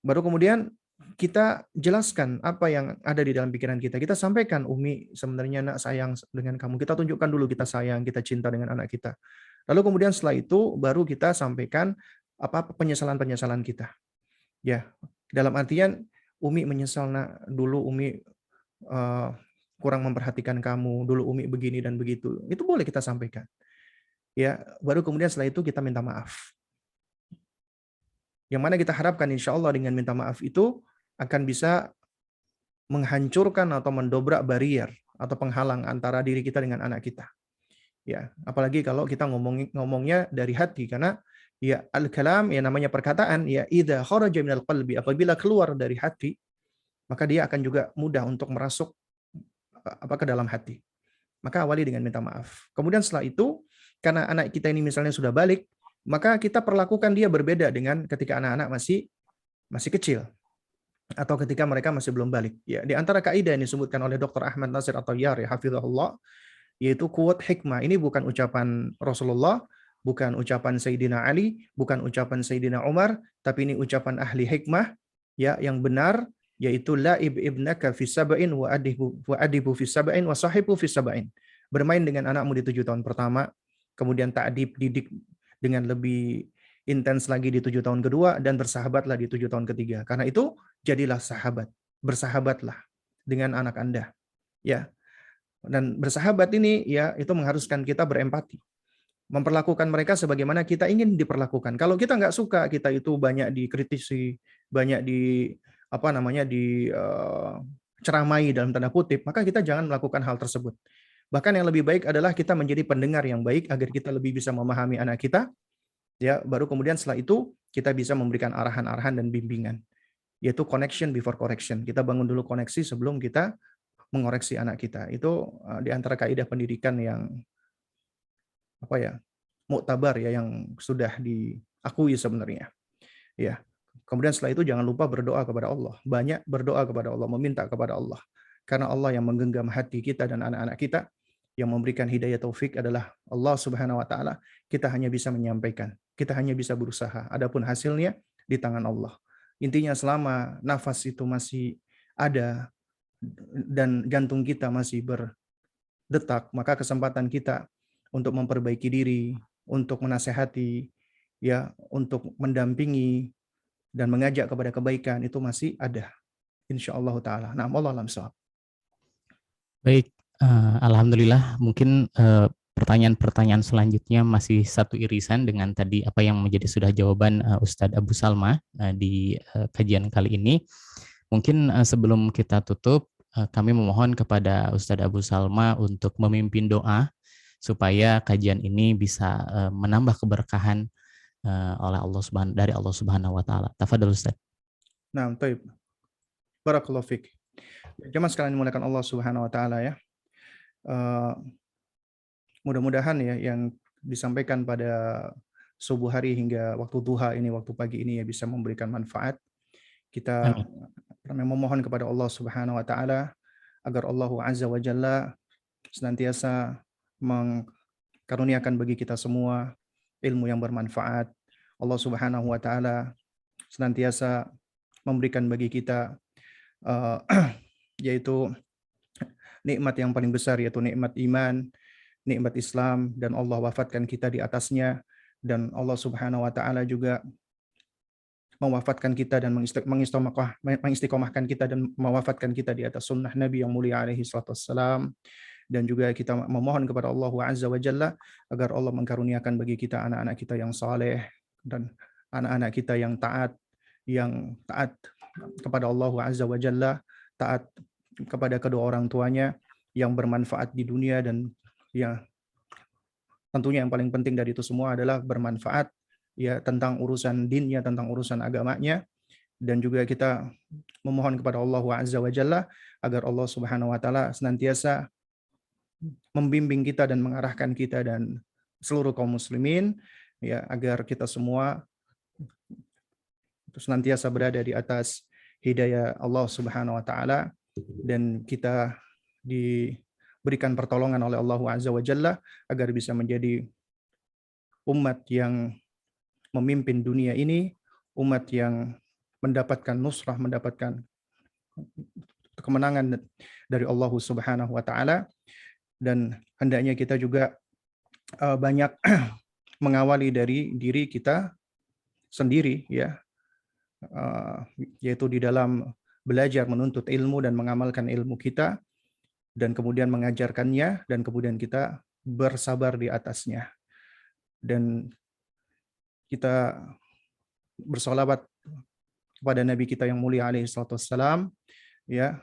Baru kemudian kita jelaskan apa yang ada di dalam pikiran kita. Kita sampaikan, Umi sebenarnya nak sayang dengan kamu. Kita tunjukkan dulu kita sayang, kita cinta dengan anak kita. Lalu kemudian setelah itu baru kita sampaikan apa penyesalan-penyesalan kita. Ya, dalam artian Umi menyesal, nak, dulu Umi kurang memperhatikan kamu, dulu Umi begini dan begitu. Itu boleh kita sampaikan. Ya, baru kemudian setelah itu kita minta maaf. Yang mana kita harapkan insya Allah dengan minta maaf itu akan bisa menghancurkan atau mendobrak barier atau penghalang antara diri kita dengan anak kita. Ya, apalagi kalau kita ngomongnya dari hati, karena ya al-kalam, ya namanya perkataan, ya idza kharaja minal qalbi, apabila keluar dari hati, maka dia akan juga mudah untuk merasuk ke dalam hati. Maka awali dengan minta maaf. Kemudian setelah itu, karena anak kita ini misalnya sudah balik, maka kita perlakukan dia berbeda dengan ketika anak-anak masih kecil atau ketika mereka masih belum balik. Ya, di antara kaidah yang disebutkan oleh Dr. Ahmad Nasir At-Tayyari, hafizahullah, yaitu quote hikmah. Ini bukan ucapan Rasulullah, bukan ucapan Sayyidina Ali, bukan ucapan Sayyidina Umar, tapi ini ucapan ahli hikmah, ya, yang benar, yaitu la'ib ibnaka fi sab'in wa adibu fi sab'in wa sahibu fi sab'in. Bermain dengan anakmu di 7 tahun pertama, kemudian didik dengan lebih intens lagi di 7 tahun kedua, dan bersahabatlah di 7 tahun ketiga. Karena itu jadilah sahabat, bersahabatlah dengan anak Anda. Ya. Dan bersahabat ini, ya, itu mengharuskan kita berempati, memperlakukan mereka sebagaimana kita ingin diperlakukan. Kalau kita nggak suka kita itu banyak dikritisi, banyak ceramai dalam tanda kutip, maka kita jangan melakukan hal tersebut. Bahkan yang lebih baik adalah kita menjadi pendengar yang baik agar kita lebih bisa memahami anak kita. Ya, baru kemudian setelah itu kita bisa memberikan arahan-arahan dan bimbingan, yaitu connection before correction. Kita bangun dulu koneksi sebelum kita mengoreksi anak kita. Itu di antara kaidah pendidikan yang muktabar, ya, yang sudah diakui sebenarnya. Ya. Kemudian setelah itu jangan lupa berdoa kepada Allah. Banyak berdoa kepada Allah, meminta kepada Allah. Karena Allah yang menggenggam hati kita dan anak-anak kita, yang memberikan hidayah taufik adalah Allah Subhanahu wa taala. Kita hanya bisa menyampaikan, kita hanya bisa berusaha. Adapun hasilnya di tangan Allah. Intinya selama nafas itu masih ada dan jantung kita masih berdetak, maka kesempatan kita untuk memperbaiki diri, untuk menasehati, ya, untuk mendampingi dan mengajak kepada kebaikan itu masih ada. Insyaallah taala. Nah, Allah alam shawab. Baik, alhamdulillah. Mungkin pertanyaan-pertanyaan selanjutnya masih satu irisan dengan tadi apa yang menjadi sudah jawaban Ustadz Abu Salma di kajian kali ini. Mungkin sebelum kita tutup, kami memohon kepada Ustadz Abu Salma untuk memimpin doa supaya kajian ini bisa menambah keberkahan oleh dari Allah Subhanahu wa taala. Tafadhol Ustaz. Nah, baik. Barakallahu fik. Jemaah sekalian dimuliakan Allah Subhanahu wa taala, ya. Mudah-mudahan, ya, yang disampaikan pada subuh hari hingga waktu duha ini, waktu pagi ini, ya, bisa memberikan manfaat. Kita memohon kepada Allah Subhanahu wa taala agar Allah Azza wa Jalla senantiasa mengkaruniakan bagi kita semua ilmu yang bermanfaat. Allah Subhanahu wa taala senantiasa memberikan bagi kita uh, yaitu nikmat yang paling besar, yaitu nikmat iman, nikmat Islam, dan Allah wafatkan kita di atasnya. Dan Allah Subhanahu wa taala juga mewafatkan kita dan mengistiqomahkan kita dan mewafatkan kita di atas sunnah Nabi yang mulia alaihi salatu wassalam. Dan juga kita memohon kepada Allah Azza wa Jalla agar Allah mengkaruniakan bagi kita anak-anak kita yang saleh dan anak-anak kita yang taat kepada Allah Azza wa Jalla, taat kepada kedua orang tuanya, yang bermanfaat di dunia, dan ya tentunya yang paling penting dari itu semua adalah bermanfaat ya tentang urusan dinnya, tentang urusan agamanya. Dan juga kita memohon kepada Allah Azza wa Jalla agar Allah Subhanahu wa taala senantiasa membimbing kita dan mengarahkan kita dan seluruh kaum muslimin ya, agar kita semua senantiasa berada di atas hidayah Allah Subhanahu wa taala, dan kita diberikan pertolongan oleh Allah Azza wa Jalla agar bisa menjadi umat yang memimpin dunia ini, umat yang mendapatkan nusrah, mendapatkan kemenangan dari Allah Subhanahu wa taala. Dan hendaknya kita juga banyak mengawali dari diri kita sendiri ya, yaitu di dalam belajar menuntut ilmu dan mengamalkan ilmu kita, dan kemudian mengajarkannya, dan kemudian kita bersabar di atasnya. Dan kita bersolawat kepada Nabi kita yang mulia alaihi salatu wassalam ya.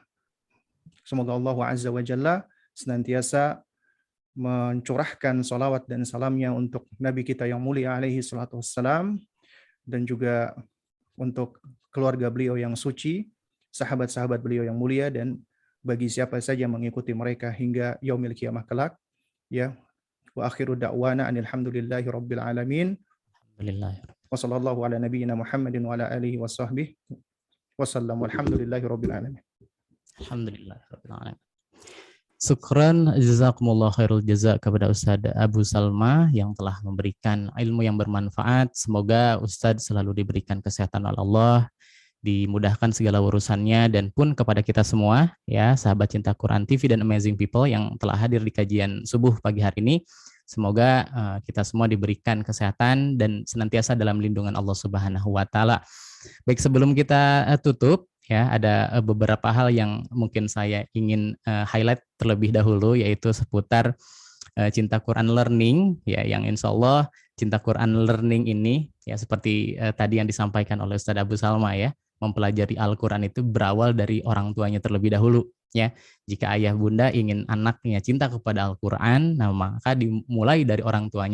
Semoga Allah Azza wa Jalla senantiasa mencurahkan salawat dan salamnya untuk Nabi kita yang mulia alaihi salatu wassalam, dan juga untuk keluarga beliau yang suci, sahabat-sahabat beliau yang mulia, dan bagi siapa saja mengikuti mereka hingga yaumil qiyamah kelak ya. Wa akhiru da'wana alhamdulillahi rabbil alamin. Alhamdulillah. Wa sallallahu ala nabiyyina Muhammadin wa ala alihi wa sahbihi wa sallam. Walhamdulillahi rabbil alamin. Alhamdulillah rabbil alamin. Syukran jazakumullah khairul jaza kepada Ustadz Abu Salma yang telah memberikan ilmu yang bermanfaat. Semoga Ustadz selalu diberikan kesehatan oleh Allah, dimudahkan segala urusannya, dan pun kepada kita semua ya, sahabat Cinta Quran TV dan Amazing People yang telah hadir di kajian subuh pagi hari ini. Semoga kita semua diberikan kesehatan dan senantiasa dalam lindungan Allah Subhanahu wa taala. Baik, sebelum kita tutup ya, ada beberapa hal yang mungkin saya ingin highlight terlebih dahulu, yaitu seputar Cinta Quran Learning ya, yang insya Allah Cinta Quran Learning ini ya, seperti tadi yang disampaikan oleh Ustadz Abu Salma ya, mempelajari Al-Quran itu berawal dari orang tuanya terlebih dahulu ya. Jika ayah bunda ingin anaknya cinta kepada Al-Quran, nah maka dimulai dari orang tuanya